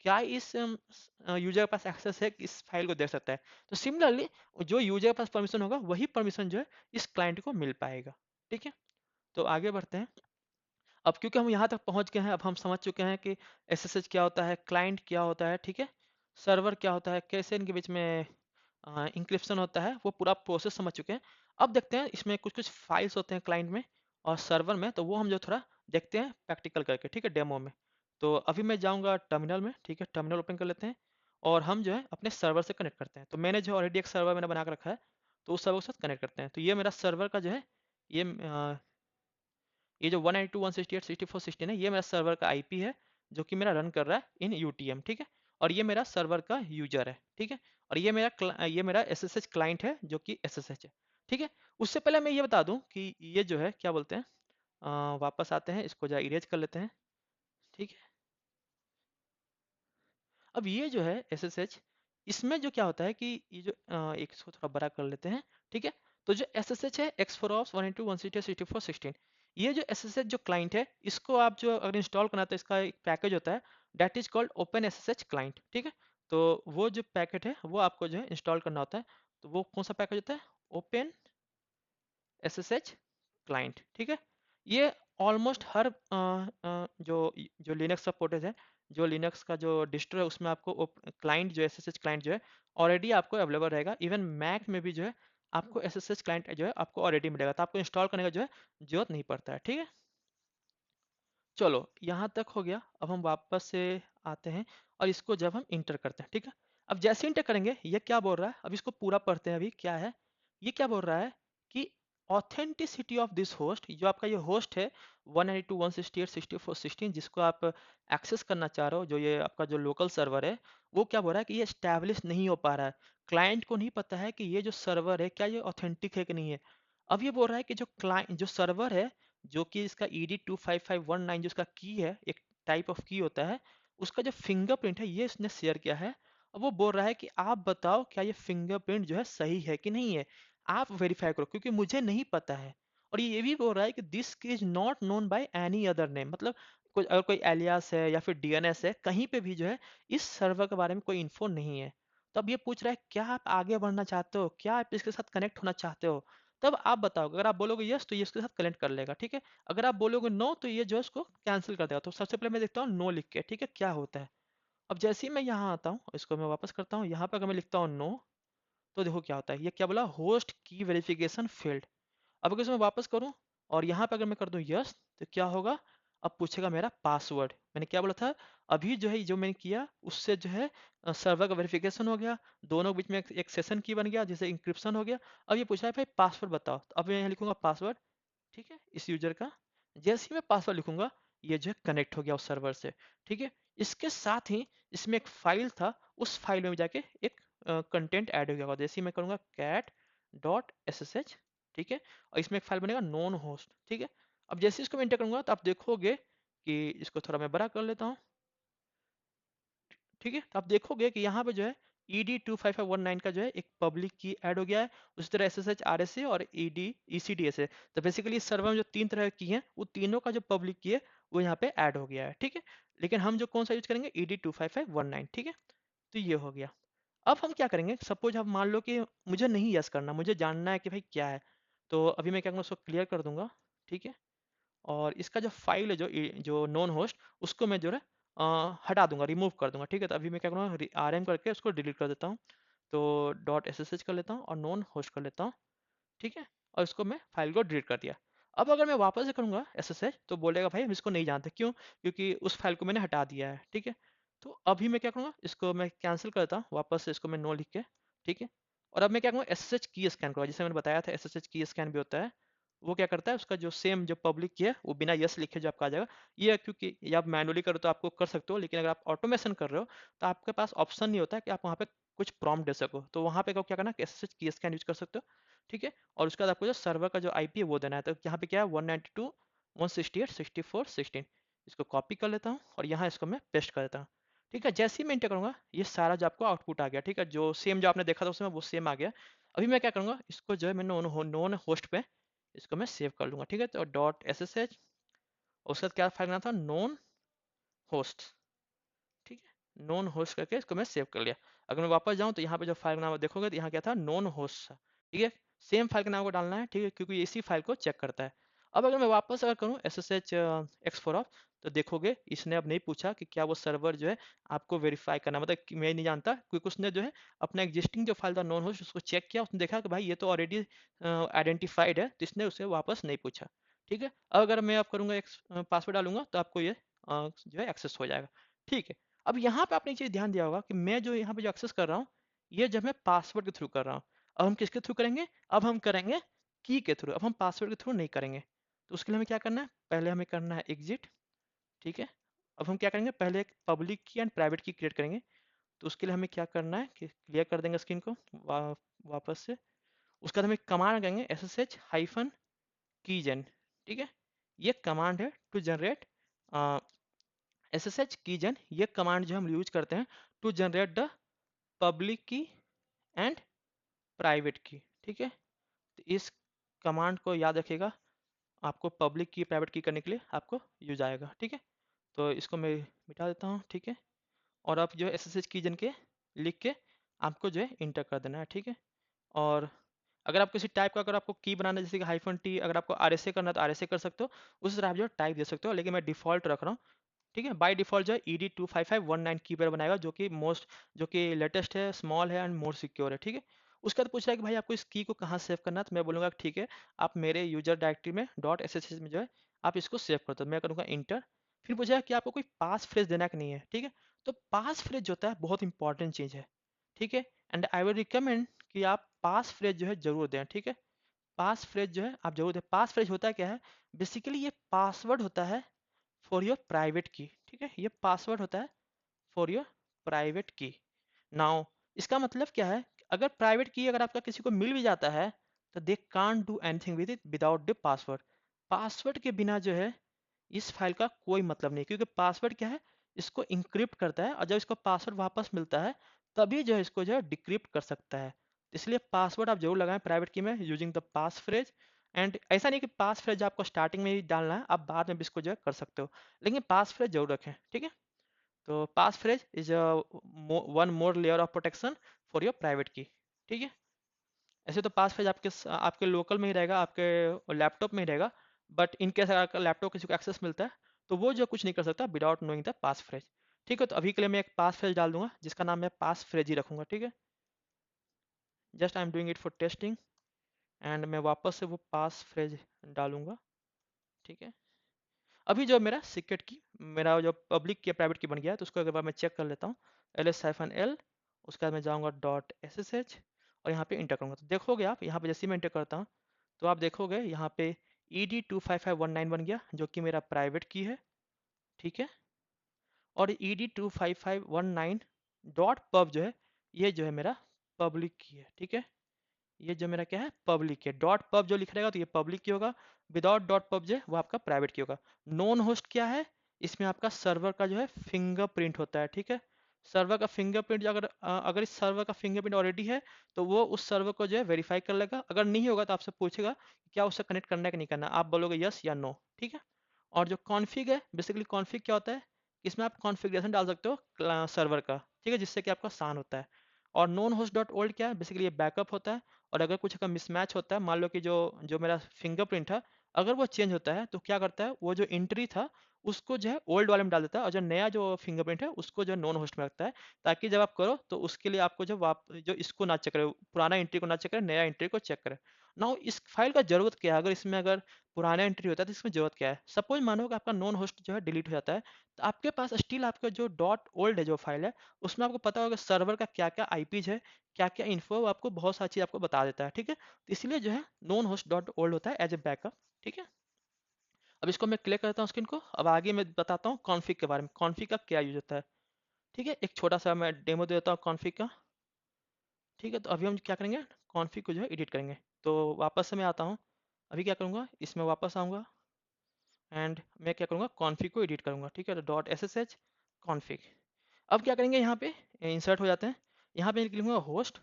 [SPEAKER 1] क्या इस यूजर के पास एक्सेस है कि इस फाइल को देख सकता है। तो सिमिलरली जो यूजर के पास परमिशन होगा वही परमिशन जो है इस क्लाइंट को मिल पाएगा, ठीक है। तो आगे बढ़ते हैं। अब क्योंकि हम यहाँ तक पहुँच गए हैं, अब हम समझ चुके हैं कि एसएसएच क्या होता है, क्लाइंट क्या होता है, ठीक है, सर्वर क्या होता है, कैसे इनके बीच में इंक्रिप्शन होता है, वो पूरा प्रोसेस समझ चुके हैं। अब देखते हैं इसमें कुछ कुछ फाइल्स होते हैं क्लाइंट में और सर्वर में, तो वो हम जो थोड़ा देखते हैं प्रैक्टिकल करके, ठीक है, डेमो में। तो अभी मैं जाऊँगा टर्मिनल में, ठीक है, टर्मिनल ओपन कर लेते हैं और हम जो है अपने सर्वर से कनेक्ट करते हैं। तो मैंने जो ऑलरेडी एक सर्वर मैंने बना के रखा है, तो उस सर्वर के साथ कनेक्ट करते हैं। तो ये मेरा सर्वर का जो है ये ये जो 192.168.64.16 है, ये मेरा सर्वर का आईपी है जो कि मेरा रन कर रहा है इन यूटीएम, ठीक है। और ये मेरा सर्वर का यूजर है, ठीक है। और ये मेरा एसएसएच क्लाइंट है जो कि एसएसएच है, ठीक है। उससे पहले मैं ये बता दूं कि ये जो है क्या बोलते हैं, वापस आते हैं, इसको जरा इरेज कर लेते हैं। ठीक है, अब ये जो है SSH, इसमें जो क्या होता है कि ये जो एक इसको थोड़ा बड़ा कर लेते हैं। ठीक है, तो जो SSH है X4ops 192.168.64.16, ये जो SSH जो क्लाइंट है, इसको आप जो अगर इंस्टॉल करना है तो इसका एक पैकेज होता है, that is called open SSH client. ठीक है, तो वो जो पैकेट है वो आपको जो है इंस्टॉल करना होता है। तो वो कौन सा पैकेज होता है? Open SSH client. ठीक है, ये ऑलमोस्ट हर जो जो लिनक्स सपोर्टेड है, जो लिनक्स का जो डिस्ट्रो है उसमें आपको क्लाइंट जो SSH क्लाइंट जो है ऑलरेडी आपको अवेलेबल रहेगा। इवन मैक में भी जो है आपको SSH क्लाइंट जो है आपको ऑलरेडी मिलेगा, तो आपको इंस्टॉल करने का जो है जरूरत नहीं पड़ता है। ठीक है, चलो यहाँ तक हो गया। अब हम वापस से आते हैं और इसको जब हम इंटर करते हैं, ठीक है, अब जैसे इंटर करेंगे ये क्या बोल रहा है, अब इसको पूरा पढ़ते हैं। अभी क्या है, ये क्या बोल रहा है कि ऑथेंटिसिटी ऑफ दिस होस्ट, जो आपका ये होस्ट है 192.168.64.16 जिसको आप एक्सेस करना चाह रहे हो, जो ये आपका जो लोकल सर्वर है, वो क्या बोल रहा है कि ये स्टैब्लिश नहीं हो पा रहा है। क्लाइंट को नहीं पता है कि ये जो सर्वर है क्या ये ऑथेंटिक है कि नहीं है। अब ये बोल रहा है कि जो क्लाइंट जो सर्वर है, जो कि इसका ED25519 जो इसका की है, एक टाइप ऑफ की होता है, उसका जो फिंगरप्रिंट है ये इसने शेयर किया है। अब वो बोल रहा है कि आप बताओ क्या ये फिंगरप्रिंट जो है सही है कि नहीं है, आप वेरीफाई करो क्योंकि मुझे नहीं पता है। और ये भी बोल रहा है कि this is not known by any other name, मतलब कोई अगर कोई एलियास है या फिर DNS है, कहीं पे भी जो है इस सर्वर के बारे में कोई इन्फो नहीं है। तो अब ये पूछ रहा है क्या आप आगे बढ़ना चाहते हो, क्या आप इसके साथ कनेक्ट होना चाहते हो, तब आप बताओ। अगर आप बोलोगे यस तो ये इसके साथ कनेक्ट कर लेगा। ठीक है, अगर आप बोलोगे नो तो ये जो है इसको कैंसिल कर देगा। तो सबसे पहले मैं देखता हूँ नो लिख के, ठीक है, क्या होता है। अब जैसे ही मैं यहाँ आता हूँ, इसको मैं वापस करता हूँ, यहाँ पे अगर मैं लिखता हूँ नो, तो देखो क्या होता है, ये क्या बोला, होस्ट की वेरिफिकेशन फेल्ड। अब अगर इसमें वापस करूं और यहाँ पे अगर मैं कर दूं यस, तो क्या होगा, अब पूछेगा मेरा पासवर्ड। मैंने क्या बोला था, अभी जो है जो मैंने किया उससे जो है सर्वर का वेरिफिकेशन हो गया, दोनों के बीच में एक सेशन की बन गया जिसे इंक्रिप्शन हो गया। अब ये पूछा है भाई पासवर्ड बताओ, तो अब मैं यहाँ लिखूंगा पासवर्ड। ठीक है, इस यूजर का जैसे ही मैं पासवर्ड लिखूंगा ये जो है कनेक्ट हो गया उस सर्वर से। ठीक है, इसके साथ ही इसमें एक फाइल था, उस फाइल में जाके एक कंटेंट ऐड हो गया होगा। जैसे ही मैं करूंगा cat.ssh, ठीक है, और इसमें एक फाइल बनेगा नॉन होस्ट। ठीक है, अब जैसे इसको मैं एंटर करूंगा तो आप देखोगे कि इसको थोड़ा मैं बड़ा कर लेता हूँ। ठीक है, तो आप देखोगे कि यहाँ पे जो है ED25519 का जो है एक पब्लिक की ऐड हो गया है, उसी तरह SSH RSA और ECDSA। तो बेसिकली इस सर्वर में जो तीन तरह की हैं वो तीनों का जो पब्लिक की है वो यहाँ पे ऐड हो गया है। ठीक है, लेकिन हम जो कौन सा यूज करेंगे, ED25519। ठीक है, तो ये हो गया। अब हम क्या करेंगे, सपोज अब मान लो कि मुझे नहीं यस करना, मुझे जानना है कि भाई क्या है, तो अभी मैं क्या करूँगा, उसको क्लियर कर दूंगा। ठीक है, और इसका जो फाइल है जो नॉन होस्ट, उसको मैं जो है हटा दूंगा, रिमूव कर दूंगा। ठीक है, तो अभी मैं क्या करूँगा, RM करके उसको डिलीट कर देता हूँ। तो .ssh कर लेता हूँ और नॉन होस्ट कर लेता हूँ। ठीक है, और इसको मैं फाइल को डिलीट कर दिया। अब अगर मैं वापस से करूँगा SSH तो बोलेगा भाई हम इसको नहीं जानते, क्यों, क्योंकि उस फाइल को मैंने हटा दिया है। ठीक है, तो अभी मैं क्या करूँगा, इसको मैं कैंसिल करता हूँ, वापस से इसको मैं नो लिख के। ठीक है, और अब मैं क्या करूँगा, SSH की स्कैन करूँगा, जैसे मैंने बताया था SSH की स्कैन भी होता है। वो क्या करता है, उसका जो सेम जो पब्लिक की है वो बिना यस लिखे जो आपका आ जाएगा। ये क्योंकि ये आप मैनुअली करो तो आपको कर सकते हो, लेकिन अगर आप ऑटोमेशन कर रहे हो तो आपके पास ऑप्शन नहीं होता है कि आप वहाँ पे कुछ प्रॉम्प्ट दे सको। तो वहाँ पे क्या करना, SSH की स्कैन यूज कर सकते हो। ठीक है, और उसके बाद आपको जो सर्वर का जो IP है वो देना है। तो यहाँ पे क्या है, 192.168.64.16। इसको कॉपी कर लेता हूँ और यहाँ इसको मैं पेस्ट कर देता हूँ। ठीक है, जैसे ही मैं इंटर करूँगा ये सारा जो आपको आउटपुट आ गया। ठीक है, जो सेम जो आपने देखा था उसमें वो सेम आ गया। अभी मैं क्या करूँगा, इसको जो है मैं नॉन होस्ट पे इसको मैं सेव कर लूँगा। ठीक है, तो .ssh, उसके बाद क्या फाइल बना था, नॉन होस्ट। ठीक है, नॉन होस्ट करके इसको मैं सेव कर लिया। अगर मैं वापस जाऊं तो यहाँ पे जो फाइल का नाम देखोगे तो यहाँ क्या था, नॉन होस्ट। ठीक है, सेम फाइल के नाम को डालना है। ठीक है, क्योंकि इसी फाइल को चेक करता है। अब अगर मैं वापस अगर करूँ SSH X4 तो देखोगे इसने अब नहीं पूछा कि क्या वो सर्वर जो है आपको वेरीफाई करना, मतलब कि मैं नहीं जानता, क्योंकि उसने जो है अपना एग्जिस्टिंग जो फाइल था नॉन होस्ट उसको चेक किया, उसने देखा कि भाई ये तो ऑलरेडी आइडेंटिफाइड है, तो इसने उसे वापस नहीं पूछा। ठीक है, अब अगर मैं आप करूँगा पासवर्ड डालूंगा तो आपको ये जो है एक्सेस हो जाएगा। ठीक है, अब यहाँ पे आपने एक चीज ध्यान दिया होगा कि मैं जो यहाँ पे जो एक्सेस कर रहा हूँ ये जब मैं पासवर्ड के थ्रू कर रहा हूँ। अब हम किसके थ्रू करेंगे, अब हम करेंगे की के थ्रू, अब हम पासवर्ड के थ्रू नहीं करेंगे। तो उसके लिए हमें क्या करना है, पहले हमें करना है एग्जिट। ठीक है, अब हम क्या करेंगे, पहले एक पब्लिक की एंड प्राइवेट की क्रिएट करेंगे। तो उसके लिए हमें क्या करना है कि क्लियर कर देंगे स्क्रीन को वापस से। उसके बाद हमें कमांड करेंगे SSH हाइफन कीजन। ठीक है, ये कमांड है टू जनरेट SSH कीजन। ये कमांड जो हम यूज करते हैं टू जनरेट द पब्लिक की एंड प्राइवेट की, ठीक है। तो इस कमांड को याद रखिएगा, आपको पब्लिक की प्राइवेट की करने के लिए आपको यूज आएगा, ठीक है। तो इसको मैं मिटा देता हूँ, ठीक है। और आप जो है SSH कीजन के लिख के आपको जो है इंटर कर देना है, ठीक है। और अगर आप किसी टाइप का, अगर आपको की बनाना है जैसे कि -t, अगर आपको RSA करना है तो RSA कर सकते हो, उस तरह आप जो टाइप दे सकते हो, लेकिन मैं डिफॉल्ट रख रहा हूँ, ठीक है। बाय डिफॉल्ट जो है ED25519 कीपैड बनाएगा, जो कि लेटेस्ट है, स्मॉल है एंड मोर सिक्योर है, ठीक है। उसके बाद पूछ रहा है कि भाई आपको इस की को कहाँ सेव करना है, तो मैं बोलूँगा ठीक है, आप मेरे यूजर डायरेक्टरी में .ssh में जो है आप इसको सेव कर दो। मैं करूँगा इंटर। फिर पूछा कि आपको कोई पास फ्रेज देना कि नहीं है, ठीक है। तो पास फ्रेज जो होता है बहुत इंपॉर्टेंट चीज़ है, ठीक है। एंड आई विल रिकमेंड कि आप पास फ्रेज जो है जरूर दें, ठीक है। पास फ्रेज जो है आप जरूर दें। पास फ्रेज होता है क्या है, बेसिकली ये पासवर्ड होता है फॉर योर प्राइवेट की, ठीक है। ये पासवर्ड होता है फॉर योर प्राइवेट की। नाउ इसका मतलब क्या है, अगर प्राइवेट की अगर आपका किसी को मिल भी जाता है तो they can't do anything with it without the password. Password के बिना जो है इस फाइल का कोई मतलब नहीं, क्योंकि पासवर्ड क्या है, इसको इंक्रिप्ट करता है, और जब इसको पासवर्ड वापस मिलता है तभी जो है इसको जो है डिक्रिप्ट कर सकता है। इसलिए पासवर्ड आप जरूर लगाएं प्राइवेट की में using the pass phrase. And ऐसा नहीं कि पास फ्रेज आपको स्टार्टिंग में ही डालना है, आप बाद में भी इसको जो है कर सकते हो, लेकिन पास फ्रेज जरूर रखें, ठीक है। तो pass phrase is one more layer of protection for your private key, ठीक है। ऐसे तो पास फ्रेज आपके लोकल में ही रहेगा, आपके लैपटॉप में ही रहेगा, बट इन केस अगर लैपटॉप किसी को एक्सेस मिलता है तो वो जो कुछ नहीं कर सकता without knowing the pass phrase, ठीक है। तो अभी के लिए मैं एक पास फ्रेज डाल दूंगा जिसका नाम मैं पास फ्रेज ही रखूंगा, ठीक है। Just I am doing it for testing, and मैं वापस से वो पास फ्रेज डालूंगा, ठीक है। अभी जो मेरा सीक्रेट की, मेरा जो पब्लिक की प्राइवेट की बन गया है, तो उसको एक बार मैं चेक कर लेता हूँ। -l, उसके बाद मैं जाऊँगा .ssh और यहाँ पे इंटर करूँगा। तो देखोगे आप यहाँ पे जैसे ही मैं इंटर करता हूँ तो आप देखोगे यहाँ पे ED25519 बन गया, जो कि मेरा प्राइवेट की है, ठीक है। और ED25519 .pub जो है, ये जो है मेरा पब्लिक की है, ठीक है। ये जो मेरा क्या है, पब्लिक है। डॉट पब जो लिख रहेगा तो ये पब्लिक की होगा, विदाउट डॉट पब जो है वो आपका प्राइवेट की होगा। नॉन होस्ट क्या है, इसमें आपका सर्वर का जो है फिंगरप्रिंट होता है, ठीक है। सर्वर का फिंगरप्रिंट अगर इस सर्वर का फिंगरप्रिंट ऑलरेडी है तो वो उस सर्वर को जो है वेरीफाई कर लेगा। अगर नहीं होगा तो आपसे पूछेगा क्या उससे कनेक्ट करना है कि नहीं करना, आप बोलोगे यस या नो, ठीक है। और जो कॉन्फ़िग है, बेसिकली कॉन्फ़िग क्या होता है, इसमें आप कॉन्फ़िगरेशन डाल सकते हो सर्वर का, ठीक है, जिससे कि आपका आसान होता है। और नॉन होस्ट डॉट ओल्ड क्या है, बेसिकली ये बैकअप होता है। और अगर कुछ का मिसमैच होता है, मान लो कि जो जो मेरा फिंगरप्रिंट है अगर वो चेंज होता है तो क्या करता है, वो जो एंट्री था उसको जो है ओल्ड वाले में डाल देता है, और जो नया जो फिंगरप्रिंट है उसको जो नॉन होस्ट में रखता है, ताकि जब आप करो तो उसके लिए आपको जो इसको ना चेक करे, पुराना एंट्री को ना चेक करे, नया एंट्री को चेक करे ना। इस फाइल का जरूरत क्या है, अगर इसमें अगर पुराना एंट्री होता है तो इसमें जरूरत क्या है। सपोज मानो कि आपका नॉन होस्ट जो है डिलीट हो जाता है, तो आपके पास स्टिल आपका जो डॉट ओल्ड है जो फाइल है, उसमें आपको पता होगा सर्वर का क्या क्या आईपीज है, क्या क्या इन्फो, आपको बहुत सारी चीज़ आपको बता देता है, ठीक है। तो इसलिए जो है नॉन होस्ट डॉट ओल्ड होता है एज ए बैकअप, ठीक है। अब इसको मैं क्लियर करता हूँ स्क्रीन को। अब आगे मैं बताता हूँ कॉन्फ़िग के बारे में, कॉन्फ़िग का क्या यूज होता है, ठीक है। एक छोटा सा मैं डेमो दे देता हूँ कॉन्फ़िग का, ठीक है। तो अभी हम क्या करेंगे, कॉन्फ़िग को जो है एडिट करेंगे। तो वापस से मैं आता हूँ, अभी क्या करूँगा, इसमें वापस आऊँगा एंड मैं क्या करूँगा, कॉन्फ़िग को एडिट करूँगा, ठीक है। तो .ssh कॉन्फ़िग। अब क्या करेंगे, यहाँ पे इंसर्ट हो जाते हैं, यहाँ पे लिखूँगा होस्ट।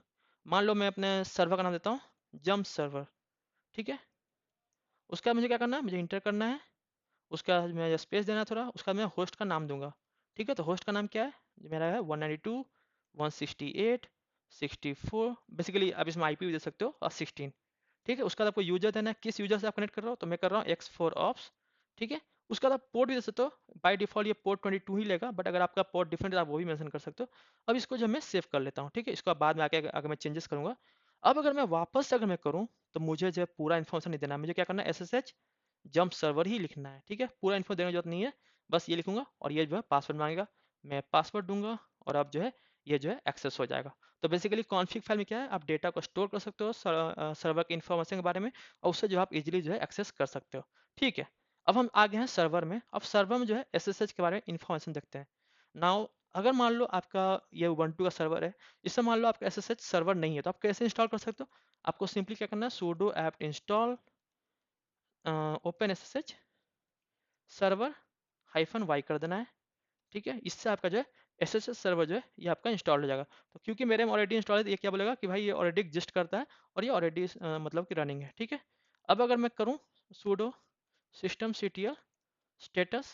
[SPEAKER 1] मान लो मैं अपने सर्वर का नाम देता हूँ जंप सर्वर, ठीक है। उसका मुझे क्या करना है, मुझे इंटर करना है, उसका मैं स्पेस देना है थोड़ा, उसका मैं होस्ट का नाम दूंगा, ठीक है। तो होस्ट का नाम क्या है, मेरा है 192.168.64, बेसिकली आप इसमें आईपी भी दे सकते हो, और 16, ठीक है। उसका बाद आपको यूजर देना है, किस यूजर से आप कनेक्ट कर रहे हो, तो मैं कर रहा हूँ X4ops, ठीक है। उसका बाद आप पोर्ट भी दे सकते हो, बाय डिफॉल्ट ये पोर्ट 22 ही लेगा, बट अगर आपका पोर्ट डिफरेंट है आप वो भी मेंशन कर सकते हो। अब इसको जो मैं सेव कर लेता हूँ, ठीक है। इसको बाद में आके अगर मैं चेंजेस करूँगा। अब अगर मैं वापस से अगर मैं करूँ तो मुझे जो है पूरा इन्फॉर्मेशन नहीं देना, मुझे क्या करना है, SSH जंप सर्वर ही लिखना है, ठीक है। पूरा इन्फो देने की जरूरत नहीं है, बस ये लिखूंगा और ये जो है पासवर्ड मांगेगा, मैं पासवर्ड दूंगा और अब जो है ये जो है एक्सेस हो जाएगा। तो बेसिकली कॉन्फ़िग फाइल में क्या है, आप डेटा को स्टोर कर सकते हो सर्वर के इन्फॉर्मेशन के बारे में, और उससे जो है आप इजीली जो है एक्सेस कर सकते हो, ठीक है। अब हम आ गए हैं सर्वर में। अब सर्वर में जो है SSH के बारे में इन्फॉर्मेशन देखते हैं। नाउ अगर मान लो आपका ये ubuntu का सर्वर है, इससे मान लो आपका SSH सर्वर नहीं है, तो आप कैसे इंस्टॉल कर सकते हो, आपको सिंपली क्या करना है, sudo apt install open SSH, server hyphen Y कर देना है, ठीक है। इससे आपका जो है एसएसएच सर्वर जो है ये आपका इंस्टॉल हो जाएगा। तो क्योंकि मेरे में ऑलरेडी इंस्टॉल है तो ये क्या बोलेगा कि भाई ये ऑलरेडी एग्जिस्ट करता है और ये ऑलरेडी मतलब कि रनिंग है, ठीक है। अब अगर मैं करूँ sudo systemctl status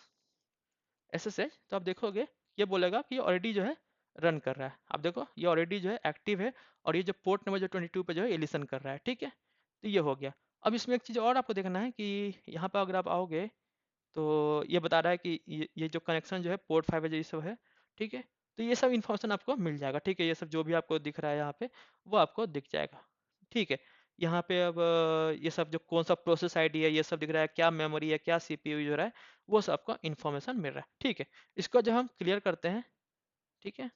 [SPEAKER 1] SSH, तो आप देखोगे ये बोलेगा कि ये ऑलरेडी जो है रन कर रहा है। आप देखो ये ऑलरेडी जो है एक्टिव है और ये जो पोर्ट नंबर जो 22 पे जो है ये लिसन कर रहा है, ठीक है। तो ये हो गया। अब इसमें एक चीज़ और आपको देखना है कि यहाँ पर अगर आप आओगे तो ये बता रहा है कि ये जो कनेक्शन जो है पोर्ट 5 है ये सब है, ठीक है। तो ये सब इन्फॉर्मेशन आपको मिल जाएगा, ठीक है। ये सब जो भी आपको दिख रहा है यहाँ पे वो आपको दिख जाएगा, ठीक है। यहाँ पे अब ये सब जो कौन सा प्रोसेस आईडी है ये सब दिख रहा है, क्या मेमोरी है, क्या सीपीयू यूज हो रहा है, वो सब आपको इन्फॉर्मेशन मिल रहा है, ठीक है। इसको जब हम क्लियर करते हैं, ठीक है।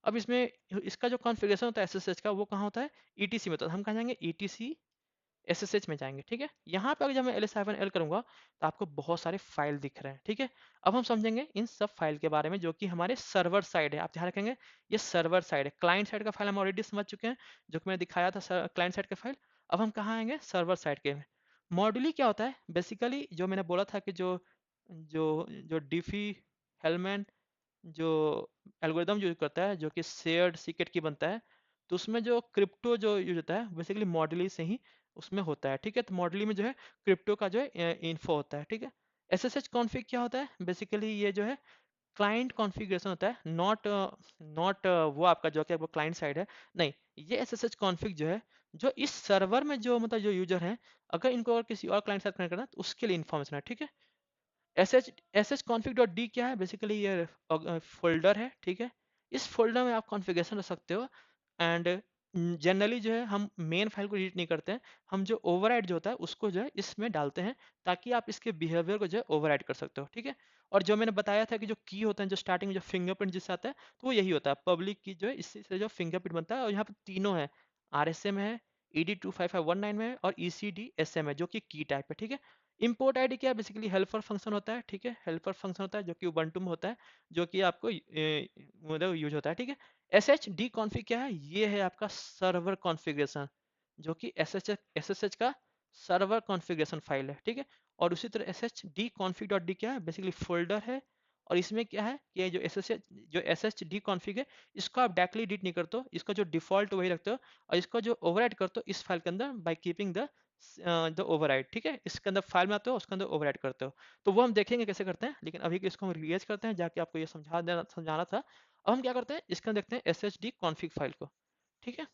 [SPEAKER 1] अब इसमें इसका जो कॉन्फ़िगरेशन होता है एसएसएच का वो कहाँ होता है, ईटीसी में होता है। हम कहाँ जाएंगे, ईटीसी एसएसएच में जाएंगे, ठीक है। यहाँ पे अगर जब मैं ls-l करूंगा तो आपको बहुत सारे फाइल दिख रहे हैं, ठीक है। अब हम समझेंगे इन सब फाइल के बारे में जो कि हमारे सर्वर साइड है। आप ध्यान रखेंगे ये सर्वर साइड है, क्लाइंट साइड का फाइल हम ऑलरेडी समझ चुके हैं जो कि मैंने दिखाया था क्लाइंट साइड का फाइल। अब हम कहाँ आएंगे, सर्वर साइड के में। मॉड्यूली क्या होता है, बेसिकली जो मैंने बोला था कि जो जो जो डिफी हेलमैन जो एल्गोरिदम यूज करता है जो कि शेयर्ड सीक्रेट की बनता है, तो उसमें जो क्रिप्टो जो यूज होता है बेसिकली मॉडली से ही उसमें होता है, ठीक है। तो मॉडली में जो है क्रिप्टो का जो है इन्फो होता है, ठीक है। एसएसएच कॉन्फ़िग क्या होता है, बेसिकली ये जो है क्लाइंट कॉन्फ़िगरेशन होता है, नॉट नॉट वो आपका जो कि आपका क्लाइंट साइड है, नहीं। ये एसएसएच कॉन्फ़िग जो है जो इस सर्वर में जो मतलब जो यूजर हैं अगर इनको और किसी और क्लाइंट साथ कनेक्ट करना है तो उसके लिए इन्फॉर्मेशन है, ठीक है। sh config.d क्या है, बेसिकली ये फोल्डर है, ठीक है। इस फोल्डर में आप कॉन्फ़िगरेशन रख सकते हो एंड जनरली जो है हम मेन फाइल को एडिट नहीं करते हैं, हम जो ओवरराइड जो होता है उसको जो है इसमें डालते हैं ताकि आप इसके बिहेवियर को जो है ओवरराइड कर सकते हो, ठीक है। और जो मैंने बताया था कि जो की होता है जो स्टार्टिंग में जो फिंगरप्रिंट जिससे आता है तो वो यही होता है, पब्लिक की जो है इससे से जो फिंगरप्रिंट बनता है। और यहाँ पे तीनों है, RSM है, ED25519 में है और ECDSM है जो कि की टाइप है, ठीक है। इंपोर्ट आईडी क्या है, बेसिकली हेल्पर फंक्शन होता है, ठीक है। हेल्पर फंक्शन होता है जो कि उबंटू में होता है, जो कि आपको मतलब यूज होता है, ठीक है। एस एच डी कॉन्फ़िग क्या है, ये है आपका सर्वर कॉन्फ़िगरेशन जो कि एस एच का सर्वर कॉन्फ़िगरेशन फाइल है, ठीक है। और उसी तरह S H D config dot D क्या है, बेसिकली फोल्डर है। और इसमें क्या है कि ये जो एस एच डी कॉन्फ़िग है इसको आप डायरेक्टली एडिट नहीं करते हो, इसका जो डिफॉल्ट वही रखते हो और इसको जो ओवरराइड करते हो इस फाइल के अंदर बाय कीपिंग द ओवरराइड, ठीक है। इसके अंदर फाइल में आते हो उसके अंदर ओवरराइड करते हो, तो वो हम देखेंगे कैसे करते हैं। लेकिन अभी इसको हम रिलीज करते हैं जाके आपको ये समझाना था। अब हम क्या करते हैं, इसके अंदर देखते हैं S H D config file को, ठीक है।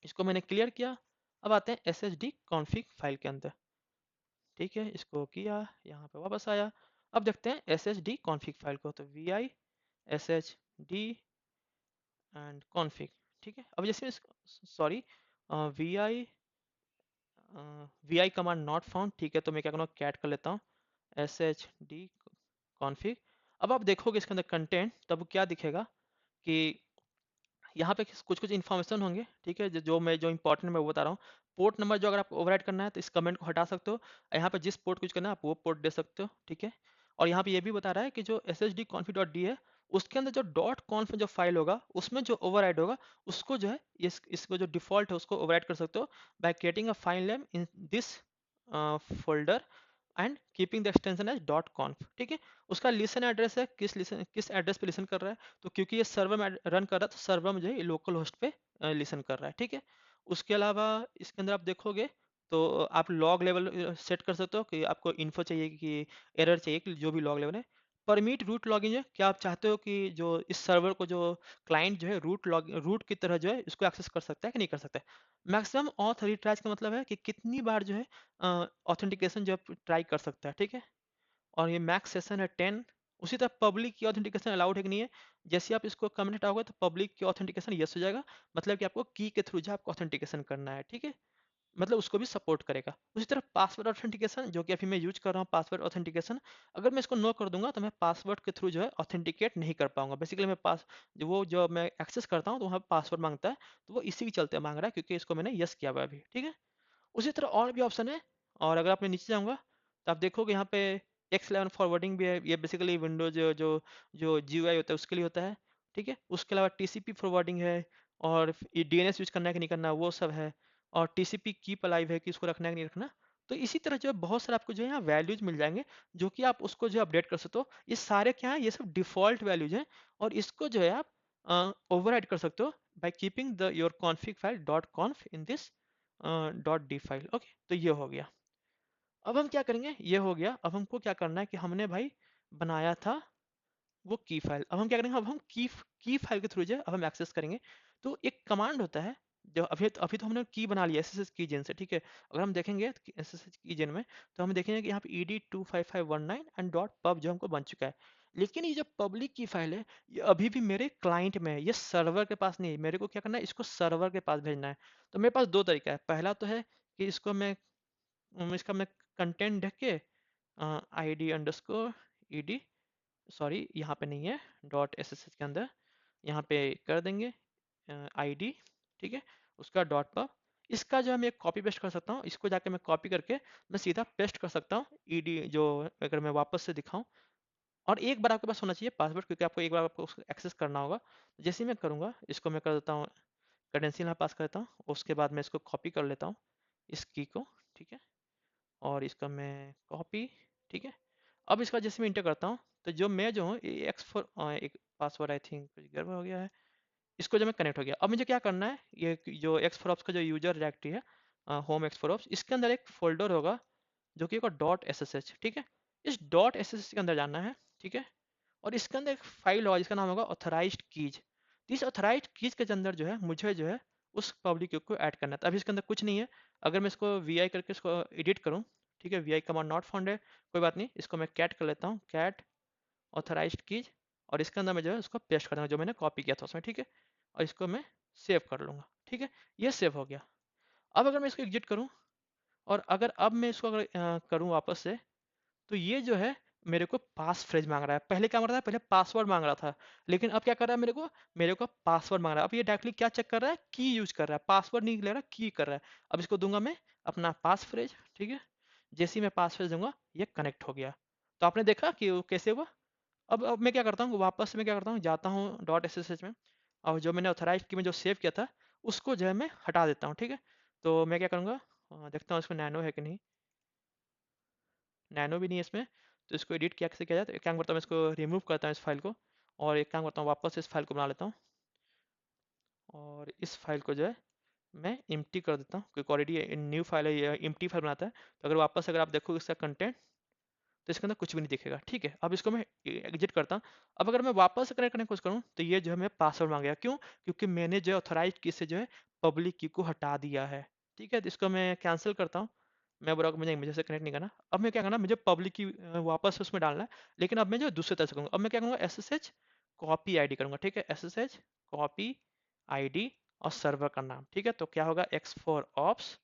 [SPEAKER 1] इसको मैंने क्लियर किया। अब आते हैं S H D config file के अंदर, ठीक है। इसको किया, यहाँ पे वापस आया। अब देखते हैं S H D config file को, तो vi S H D and config, ठीक है। अब जैसे sorry vi command not found, ठीक है। तो मैं क्या करूँगा, कैट कर लेता हूँ एस एच डी कॉन्फिग। अब आप देखोगे इसके अंदर कंटेंट, तब क्या दिखेगा कि यहाँ पे कुछ कुछ इन्फॉर्मेशन होंगे, ठीक है। जो इंपॉर्टेंट मैं वो बता रहा हूँ। पोर्ट नंबर जो अगर आपको ओवरराइड करना है तो इस कमेंट को हटा सकते हो। यहाँ पे जिस पोर्ट को यूज करना है आप वो पोर्ट दे सकते हो, ठीक है। और यहाँ पे ये भी बता रहा है कि जो S H D config dot D है उसके अंदर जो डॉट कॉन्फ जो फाइल होगा उसमें जो ओवरराइड होगा उसको जो है इसको जो डिफॉल्ट है उसको ओवरराइड कर सकते हो by creating a file name in this folder and keeping the extension as dot conf, ठीक है। उसका लिसन एड्रेस है, किस एड्रेस पे लिसन कर रहा है, तो क्योंकि ये सर्वर में रन कर रहा है तो सर्वर में जो है लोकल होस्ट पे लिसन कर रहा है, ठीक है। उसके अलावा इसके अंदर आप देखोगे तो आप लॉग लेवल सेट कर सकते हो कि आपको इन्फो चाहिए कि एरर चाहिए कि जो भी लॉग लेवल है। परमिट रूट लॉगिन है, क्या आप चाहते हो कि जो इस सर्वर को जो क्लाइंट जो है रूट की तरह जो है इसको एक्सेस कर सकता है कि नहीं कर सकता है। मैक्सिमम ऑथ रिट्राइज का मतलब है कि कितनी बार जो है ऑथेंटिकेशन जो है ट्राई कर सकता है, ठीक है। और ये मैक्स सेशन है 10। उसी तरह पब्लिक की ऑथेंटिकेशन अलाउड है कि नहीं है, जैसे आप इसको कमेंट हटाओगे तो पब्लिक की ऑथेंटिकेशन यस हो जाएगा, मतलब कि आपको की के थ्रू जो आपको ऑथेंटिकेशन करना है, ठीक है। मतलब उसको भी सपोर्ट करेगा। उसी तरह पासवर्ड ऑथेंटिकेशन जो कि अभी मैं यूज कर रहा हूँ, पासवर्ड ऑथेंटिकेशन अगर मैं इसको नो कर दूंगा तो मैं पासवर्ड के थ्रू जो है ऑथेंटिकेट नहीं कर पाऊंगा। बेसिकली मैं पास जो मैं एक्सेस करता हूँ तो वहाँ पासवर्ड मांगता है, तो वो इसी के चलते मांग रहा है क्योंकि इसको मैंने यस किया हुआ है अभी, ठीक है। उसी तरह और भी ऑप्शन है। और अगर आप मैं नीचे जाऊँगा तो आप देखोगे यहाँ पे X11 फॉरवर्डिंग भी है, ये बेसिकली विंडोज जो जो जो GUI होता है उसके लिए होता है, ठीक है। उसके अलावा TCP फॉरवर्डिंग है और ये DNS यूज करना है कि नहीं करना वो सब है। और TCP कीप अलाइव है कि इसको रखना है कि नहीं रखना। तो इसी तरह जो है बहुत सारे आपको जो है यहाँ वैल्यूज मिल जाएंगे, जो कि आप उसको जो अपडेट कर सकते हो। ये सारे क्या है, ये सब डिफॉल्ट वैल्यूज हैं, और इसको जो है आप ओवरराइड कर सकते हो by keeping the your config file dot कॉन्फ in this dot D file. Okay, तो ये हो गया। अब हम क्या करेंगे, ये हो गया। अब हमको क्या करना है कि हमने भाई बनाया था वो की फाइल। अब हम क्या करेंगे, अब हम की फाइल के थ्रू जो है अब हम एक्सेस करेंगे। तो एक कमांड होता है, जो अभी तो हमने की बना लिया एसएसएच की जेन से, ठीक है। अगर हम देखेंगे एसएसएच की जेन में, तो हम देखेंगे कि यहाँ पे ed25519 एंड डॉट पब जो हमको बन चुका है। लेकिन ये जो पब्लिक की फाइल है, ये अभी भी मेरे क्लाइंट में है, ये सर्वर के पास नहीं है। मेरे को क्या करना है, इसको सर्वर के पास भेजना है। तो मेरे पास दो तरीका है। पहला तो है कि इसका मैं कंटेंट देख के id अंडरस्कोर ed, सॉरी यहाँ पे नहीं है, डॉट एस एस एच के अंदर यहाँ पे कर देंगे आईडी, ठीक है, उसका डॉट पर। इसका जो है मैं कॉपी पेस्ट कर सकता हूँ, इसको जाके मैं कॉपी करके मैं सीधा पेस्ट कर सकता हूँ ईडी जो, अगर मैं वापस से दिखाऊं। और एक बार आपके पास होना चाहिए पासवर्ड, क्योंकि आपको एक बार आपको उसको एक्सेस करना होगा। तो जैसे ही मैं करूँगा, इसको मैं कर देता हूँ क्रेडेंशियल यहाँ पास करता हूँ, उसके बाद मैं इसको कॉपी कर लेता हूँ इस की को, ठीक है, और इसका मैं कॉपी, ठीक है। अब इसका जैसे मैं इंटर करता हूँ, तो जो मैं जो हूँ एक्स फॉर एक पासवर्ड आई थिंक कुछ गड़बड़ हो गया है, इसको जो मैं कनेक्ट हो गया। अब मुझे क्या करना है, ये जो एक्स फॉर ऑप्स का जो यूजर डायरेक्टरी है, होम एक्स फॉर ऑप्स, इसके अंदर एक फोल्डर होगा जो कि होगा डॉट एस एस एच, ठीक है। इस डॉट एस एस एच के अंदर जाना है, ठीक है। और इसके अंदर एक फाइल होगा जिसका नाम होगा ऑथराइज्ड कीज। इस ऑथराइज्ड कीज के अंदर जो है मुझे जो है उस पब्लिक की को ऐड करना है। तो अभी इसके अंदर कुछ नहीं है। अगर मैं इसको वी आई करके इसको एडिट करूँ, ठीक है, V I command not found है, कोई बात नहीं, इसको मैं कैट कर लेता हूँ, कैट ऑथराइज्ड कीज, और इसके अंदर मैं जो है उसको पेस्ट कर दूंगा जो मैंने कॉपी किया था उसमें, ठीक है। और इसको मैं सेव कर लूंगा, ठीक है, ये सेव हो गया। अब अगर मैं इसको एग्जिट करूँ, और अगर अब मैं इसको अगर करूँ वापस से, तो ये जो है मेरे को पास फ्रेज मांग रहा है। पहले क्या मांग रहा था, पहले पासवर्ड मांग रहा था, लेकिन अब क्या कर रहा है, मेरे को पासवर्ड मांग रहा है। अब ये डायरेक्टली क्या चेक कर रहा है, की यूज कर रहा है, पासवर्ड नहीं ले रहा, की कर रहा है। अब इसको दूंगा मैं अपना पास फ्रेज, ठीक है। जैसे ही मैं पास फ्रेज दूंगा, ये कनेक्ट हो गया। तो आपने देखा कि वो कैसे हुआ। अब मैं क्या करता हूँ, वापस से मैं क्या करता हूँ, जाता हूँ डॉट एस एस एच में, और जो मैंने ऑथराइज की में जो सेव किया था, उसको जो है मैं हटा देता हूँ, ठीक है। तो मैं क्या करूँगा, देखता हूँ इसमें नैनो है कि नहीं, नैनो भी नहीं है इसमें। तो इसको एडिट क्या कैसे किया जाए, तो एक काम करता हूँ, मैं इसको रिमूव करता हूँ इस फाइल को, और एक काम करता हूँ वापस इस फाइल को बना लेता हूँ, और इस फाइल को जो है मैं एम्प्टी कर देता हूँ, क्योंकि ऑलरेडी न्यू फाइल है, ये एम्प्टी फाइल बनाता है। तो अगर वापस अगर आप देखो इसका कंटेंट, तो इसके अंदर कुछ भी नहीं दिखेगा, ठीक है। अब इसको मैं एग्जिट करता हूँ। अब अगर मैं वापस से कनेक्ट करने की कोशिश करूँ, तो ये जो है मैं पासवर्ड मांगेगा, क्यों, क्योंकि मैंने जो है ऑथराइज की से जो है पब्लिक की को हटा दिया है, ठीक है। तो इसको मैं कैंसिल करता हूँ। मैं बोला कि मुझे से कनेक्ट नहीं करना। अब मैं क्या करना, मुझे पब्लिक की वापस उसमें डालना है, लेकिन अब मैं जो दूसरे तरह से करूँगा। अब मैं क्या करूँगा, S S H copy I D करूँगा, ठीक है, S S H copy I D और सर्वर का नाम, ठीक है। तो क्या होगा, x for ops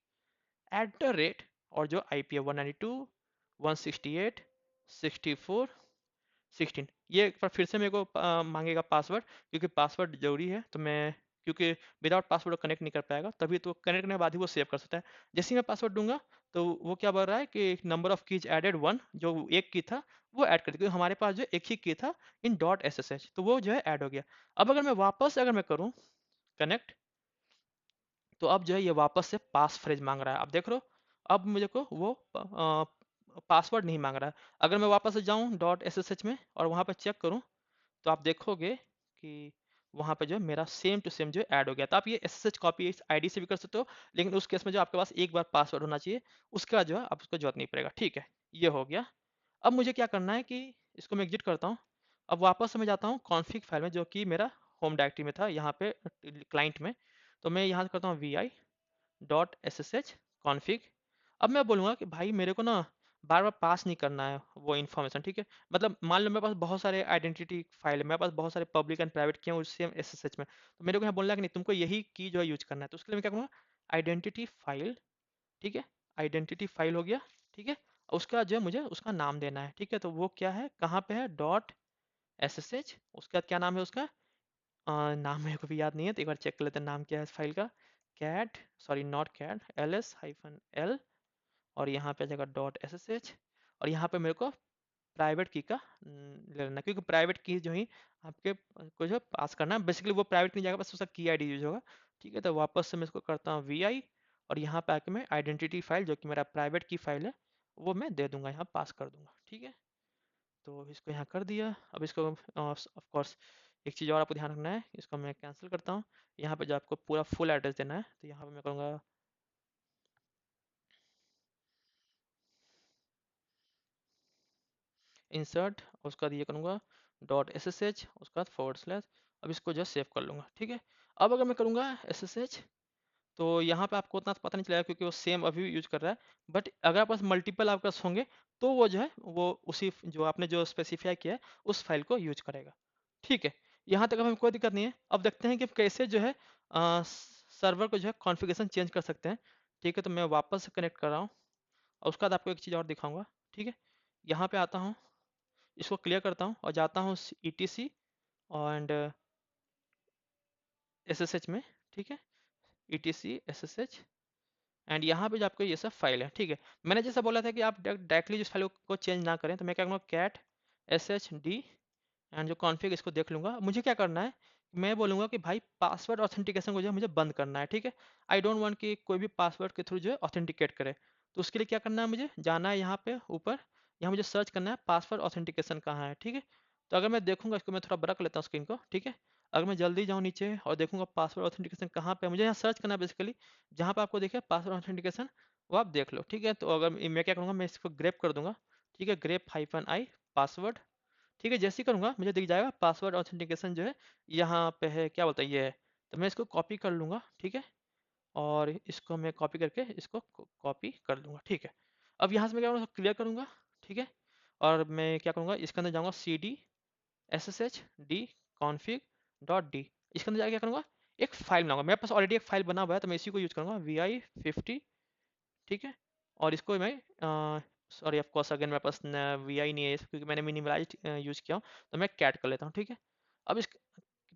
[SPEAKER 1] at the rate, और जो आई पी है 192.168.64.16, ये एक बार फिर से मेरे को मांगेगा पासवर्ड, क्योंकि पासवर्ड जरूरी है। तो मैं, क्योंकि विदाउट पासवर्ड कनेक्ट नहीं कर पाएगा, तभी तो कनेक्ट करने के बाद ही वो सेव कर सकता है। जैसे ही मैं पासवर्ड दूंगा, तो वो क्या बोल रहा है कि number of keys added one, जो एक की था वो ऐड कर दिया, क्योंकि हमारे पास जो एक ही की था in dot S S H, तो वो जो है ऐड हो गया। अब अगर मैं वापस अगर मैं करूँ कनेक्ट, तो अब जो है ये वापस से पास फ्रेज मांग रहा है। अब देख रहे हो, अब मुझे को वो पासवर्ड नहीं मांग रहा है। अगर मैं वापस से जाऊं डॉट एस एस एच में और वहां पर चेक करूं, तो आप देखोगे कि वहां पे जो है मेरा सेम टू सेम जो है ऐड हो गया। तो आप ये एस एस एच कॉपी इस आईडी से भी कर सकते हो, लेकिन उस केस में जो आपके पास एक बार पासवर्ड होना चाहिए, उसका जो है आप उसको जरूरत नहीं पड़ेगा, ठीक है। ये हो गया। अब मुझे क्या करना है कि इसको मैं एग्जिट करता हूँ। अब वापस से मैं जाता हूँ कॉन्फ़िग फाइल में, जो कि मेरा होम डायरेक्टरी में था, यहाँ पे क्लाइंट में। तो मैं यहाँ करता हूँ V I dot S S H config. अब मैं बोलूँगा कि भाई मेरे को ना बार बार पास नहीं करना है वो इन्फॉर्मेशन, ठीक है। मतलब मान लो मेरे पास बहुत सारे आइडेंटिटी फाइल है, मेरे पास बहुत सारे पब्लिक एंड प्राइवेट किए हैं उस एस एस एच में, तो मेरे को यहाँ बोलना है कि नहीं, तुमको यही की जो है यूज करना है। तो उसके लिए मैं क्या करूँगा, आइडेंटिटी फाइल, ठीक है, आइडेंटिटी फाइल हो गया, ठीक है। और उसका जो है मुझे उसका नाम देना है, ठीक है। तो वो क्या है, कहाँ पे है, डॉट एस एस एच, उसके बाद क्या नाम है उसका, नाम मेरे को भी याद नहीं है, तो एक बार चेक कर लेते हैं नाम क्या है इस फाइल का, cat, sorry not cat, L S hyphen L, और यहाँ पे आ जाएगा डॉट एस एस एच, और यहाँ पे मेरे को प्राइवेट की का ले लेना, क्योंकि प्राइवेट की जो ही आपके को जो पास करना है, बेसिकली वो प्राइवेट की जगह बस उसका की आईडी यूज होगा, ठीक है। तो वापस से मैं इसको करता हूँ वी आई और यहाँ पे आके मैं आइडेंटिटी फाइल जो कि मेरा प्राइवेट की फाइल है वो मैं दे दूंगा, यहाँ पास कर दूंगा। ठीक है, तो इसको यहाँ कर दिया। अब इसको ऑफ कोर्स एक चीज़ और आपको ध्यान रखना है, इसको मैं कैंसिल करता हूँ। यहाँ पे जो आपको पूरा फुल एड्रेस देना है तो यहाँ पे मैं करूँगा इंसर्ट, उसका ये करूँगा डॉट एस एस एच, उसका /। अब इसको जस्ट सेव कर लूँगा। ठीक है, अब अगर मैं करूँगा एस एस एच तो यहाँ पे आपको उतना पता नहीं चलेगा क्योंकि वो सेम अभी यूज कर रहा है। बट अगर आपके पास मल्टीपल आपके पास होंगे तो वो जो है वो उसी जो आपने जो स्पेसिफाई किया है उस फाइल को यूज करेगा। ठीक है, यहाँ तक हमें कोई दिक्कत नहीं है। अब देखते हैं कि कैसे जो है सर्वर को जो है कॉन्फ़िगरेशन चेंज कर सकते हैं। ठीक है, तो मैं वापस से कनेक्ट कर रहा हूँ और उसके बाद आपको एक चीज़ और दिखाऊंगा। ठीक है, यहाँ पे आता हूँ, इसको क्लियर करता हूँ और जाता हूँ E T C and S S H में। ठीक है, E T C S S H and यहाँ पे जो आपको ये सब फाइल है। ठीक है, मैंने जैसा बोला था कि आप डायरेक्टली जिस फाइल को चेंज ना करें, तो मैं क्या करूँगा cat S H D and जो कॉन्फ़िग इसको देख लूँगा। मुझे क्या करना है, मैं बोलूँगा कि भाई पासवर्ड ऑथेंटिकेशन को जो है मुझे बंद करना है। ठीक है, आई डोंट वांट कि कोई भी पासवर्ड के थ्रू जो है ऑथेंटिकेट करे। तो उसके लिए क्या करना है, मुझे जाना है यहाँ पे ऊपर, यहाँ मुझे सर्च करना है पासवर्ड ऑथेंटिकेशन कहाँ है। ठीक है, तो अगर मैं देखूंगा, इसको मैं थोड़ा बड़ा कर लेता हूँ स्क्रीन को। ठीक है, अगर मैं जल्दी जाऊँ नीचे और देखूंगा पासवर्ड ऑथेंटिकेशन कहाँ पे है, मुझे यहाँ सर्च करना है बेसिकली। जहाँ पे आपको देखिए पासवर्ड ऑथेंटिकेशन वो आप देख लो। ठीक है, तो अगर मैं क्या करूँगा, मैं इसको ग्रेप कर दूंगा। ठीक है, ग्रेप -i पासवर्ड। ठीक है, जैसे ही करूँगा मुझे दिख जाएगा पासवर्ड ऑथेंटिकेशन जो है यहाँ पे है, क्या बोलता है ये है। तो मैं इसको कॉपी कर लूँगा। ठीक है, और इसको मैं कॉपी करके इसको कॉपी कर लूँगा। ठीक है, अब यहाँ से मैं क्या करूँगा, क्लियर करूँगा। ठीक है, और मैं क्या करूँगा, इसके अंदर जाऊँगा C D S S H D config dot D. इसके अंदर जाकर क्या करूँगा, एक फाइल बनाऊंगा। मेरे पास ऑलरेडी एक फाइल बना हुआ है तो मैं इसी को यूज करूँगा vi50। ठीक है, और इसको मैं सॉरी ऑफ कोर्स अगेन मेरे पास वी आई नहीं है क्योंकि मैंने मिनिमलाइज यूज़ किया हूँ, तो मैं कैट कर लेता हूँ। ठीक है, अब इस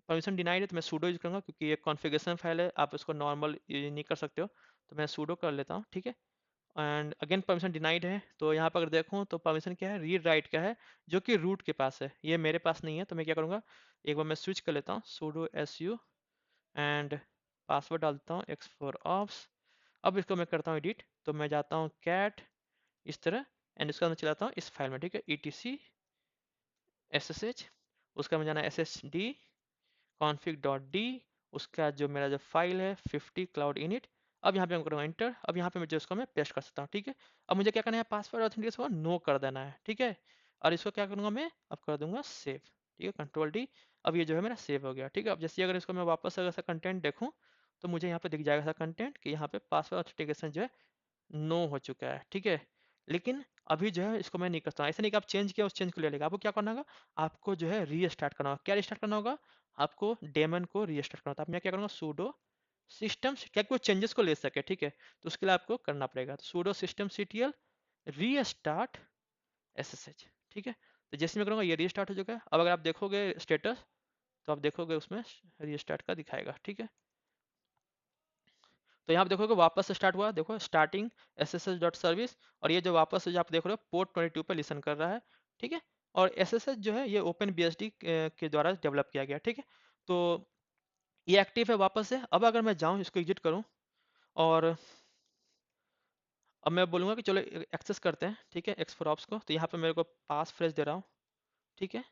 [SPEAKER 1] परमिशन डिनाइड है तो मैं सूडो यूज करूँगा क्योंकि ये कॉन्फ़िगरेशन फाइल है, आप इसको नॉर्मल यूज नहीं कर सकते हो। तो मैं सूडो कर लेता हूँ। ठीक है, एंड अगेन परमिशन डिनाइड है। तो यहाँ पर अगर देखूँ तो परमिशन क्या है, रीड राइट का है, जो कि रूट के पास है, ये मेरे पास नहीं है। तो मैं क्या करूँगा, एक बार मैं स्विच कर लेता हूँ pseudo S U and password डालता हूँ x4ops। अब इसको मैं करता हूँ एडिट, तो मैं जाता हूँ कैट इस तरह एंड इसका मैं चलाता हूँ इस फाइल में। ठीक है, E T C S S H, उसका मैं जाना S S D config dot D, उसका जो मेरा जो फाइल है 50 क्लाउड इनिट। अब यहाँ पे मैं करूँगा इंटर। अब यहाँ पे मुझे उसको मैं पेस्ट कर सकता हूँ। ठीक है, अब मुझे क्या करना है, पासवर्ड ऑथेंटिकेशन को नो कर देना है। ठीक है, और इसको क्या करूँगा मैं, अब कर दूंगा सेव। ठीक है, कंट्रोल डी। अब ये जो है मेरा सेव हो गया। ठीक है, अब जैसे अगर इसको मैं वापस अगर कंटेंट देखूँ तो मुझे यहाँ पे दिख जाएगा ऐसा कंटेंट कि यहाँ पे पासवर्ड ऑथेंटिकेशन जो है नो हो चुका है। ठीक है, लेकिन अभी जो है इसको मैं नहीं करता हूँ। ऐसा नहीं कि आप चेंज किया उस चेंज को ले लेगा, आपको क्या करना होगा, आपको जो है रीस्टार्ट करना होगा। क्या रीस्टार्ट करना होगा, आपको डेमन को रीस्टार्ट करना होता है। मैं क्या करूँगा, सूडो सिस्टम, क्या कि वो चेंजेस को ले सके। ठीक है, तो उसके लिए आपको करना पड़ेगा, तो pseudo system ctl restart ssh। ठीक है, तो जैसे मैं करूँगा ये रीस्टार्ट हो चुका है। अब अगर आप देखोगे स्टेटस तो आप देखोगे उसमें रीस्टार्ट का दिखाएगा। ठीक है, तो यहाँ पे देखोगे वापस से स्टार्ट हुआ, देखो starting S S H dot service. और ये जो वापस से जो आप देख रहे हो पोर्ट 22 पे लिसन कर रहा है। ठीक है, और एस एस एच जो है ये ओपन बी एस डी के द्वारा डेवलप किया गया। ठीक है, तो ये एक्टिव है वापस से। अब अगर मैं जाऊँ इसको एग्जिट करूँ और अब मैं बोलूँगा कि चलो एक्सेस करते हैं। ठीक है, x4ops को, तो यहाँ पे मेरे को पास फ्रेज दे रहा हूँ। ठीक है,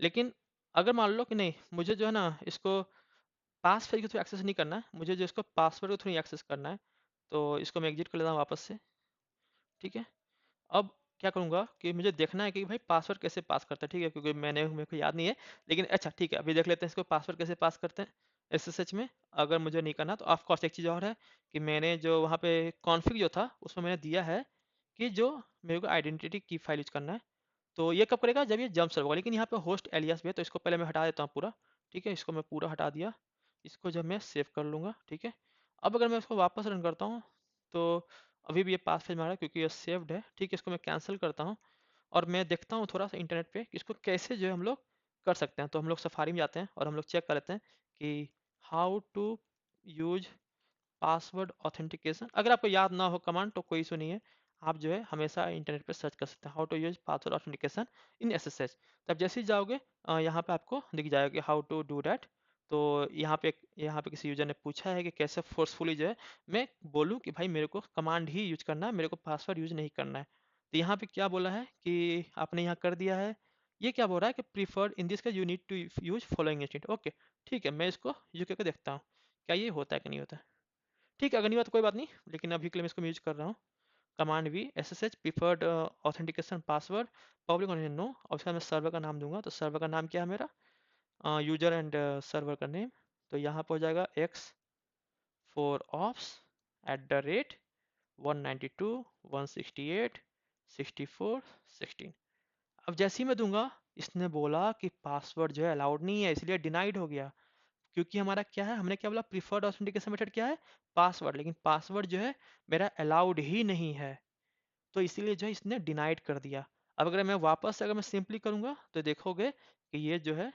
[SPEAKER 1] लेकिन अगर मान लो कि नहीं, मुझे जो है ना इसको पास फ्रेज के थ्रू एक्सेस नहीं करना है, मुझे जो इसको पासवर्ड के थ्रू एक्सेस करना है। तो इसको मैं एग्जिट कर लेता हूँ वापस से। ठीक है, अब क्या करूँगा कि मुझे देखना है कि भाई पासवर्ड कैसे पास करते हैं। ठीक है, क्योंकि मेरे को याद नहीं है, लेकिन अच्छा ठीक है अभी देख लेते हैं इसको पासवर्ड कैसे पास करते हैं एसएसएच में। अगर मुझे नहीं करना तो ऑफ कोर्स एक चीज़ और है कि मैंने जो वहाँ पे कॉन्फ़िग जो था उसमें मैंने दिया है कि जो मेरे को आइडेंटिटी की फाइल यूज करना है। तो ये कब करेगा, जब ये जंप सर्व होगा। लेकिन यहाँ पे होस्ट एलियास भी है, तो इसको पहले मैं हटा देता हूँ पूरा। ठीक है, इसको मैं पूरा हटा दिया, इसको जब मैं सेव कर लूँगा। ठीक है, अब अगर मैं इसको वापस रन करता हूँ तो अभी भी ये पास फेज मारा है क्योंकि ये सेव्ड है। ठीक है, इसको मैं कैंसिल करता हूँ और मैं देखता हूँ थोड़ा सा इंटरनेट पे कि इसको कैसे जो है हम लोग कर सकते हैं। तो हम लोग सफारी में जाते हैं और हम लोग चेक कर लेते हैं कि how to use password authentication. अगर आपको याद ना हो कमांड तो कोई इशू नहीं है, आप जो है हमेशा इंटरनेट पे सर्च कर सकते हैं how to use password authentication in SSH. तब जैसे ही जाओगे यहाँ पे आपको दिख जाएगा कि हाउ टू डू दैट। यहाँ पे किसी यूजर ने पूछा है कि कैसे फोर्सफुली जो है मैं बोलूँ कि भाई मेरे को कमांड ही यूज करना है, मेरे को पासवर्ड यूज नहीं करना है। तो यहाँ पे क्या बोला है कि आपने यहाँ कर दिया है, ये क्या बोल रहा है कि प्रीफर्ड इन दिस का you need to use following instant. Okay ठीक है, मैं इसको यूज करके देखता हूँ क्या ये होता है कि नहीं होता है। ठीक है, अगर नहीं हुआ तो कोई बात नहीं, लेकिन अभी के लिए मैं इसको यूज कर रहा हूँ। Command V S S H preferred authentication password public no, और उसका मैं सर्वर का नाम दूंगा। तो सर्वर का नाम क्या है मेरा, यूजर एंड सर्वर का नेम। तो यहाँ पर हो जाएगा x four ops at the rate 192 168 64 16। अब जैसे ही मैं दूंगा, इसने बोला कि पासवर्ड जो है अलाउड नहीं है, इसलिए डिनाइड हो गया। क्योंकि हमारा क्या है, हमने क्या बोला, प्रीफर्ड ऑथेंटिकेशन मेथड क्या है, पासवर्ड, लेकिन पासवर्ड जो है मेरा अलाउड ही नहीं है, तो इसीलिए जो है इसने डिनाइड कर दिया। अब अगर मैं वापस से अगर मैं सिंपली करूंगा तो देखोगे कि ये जो है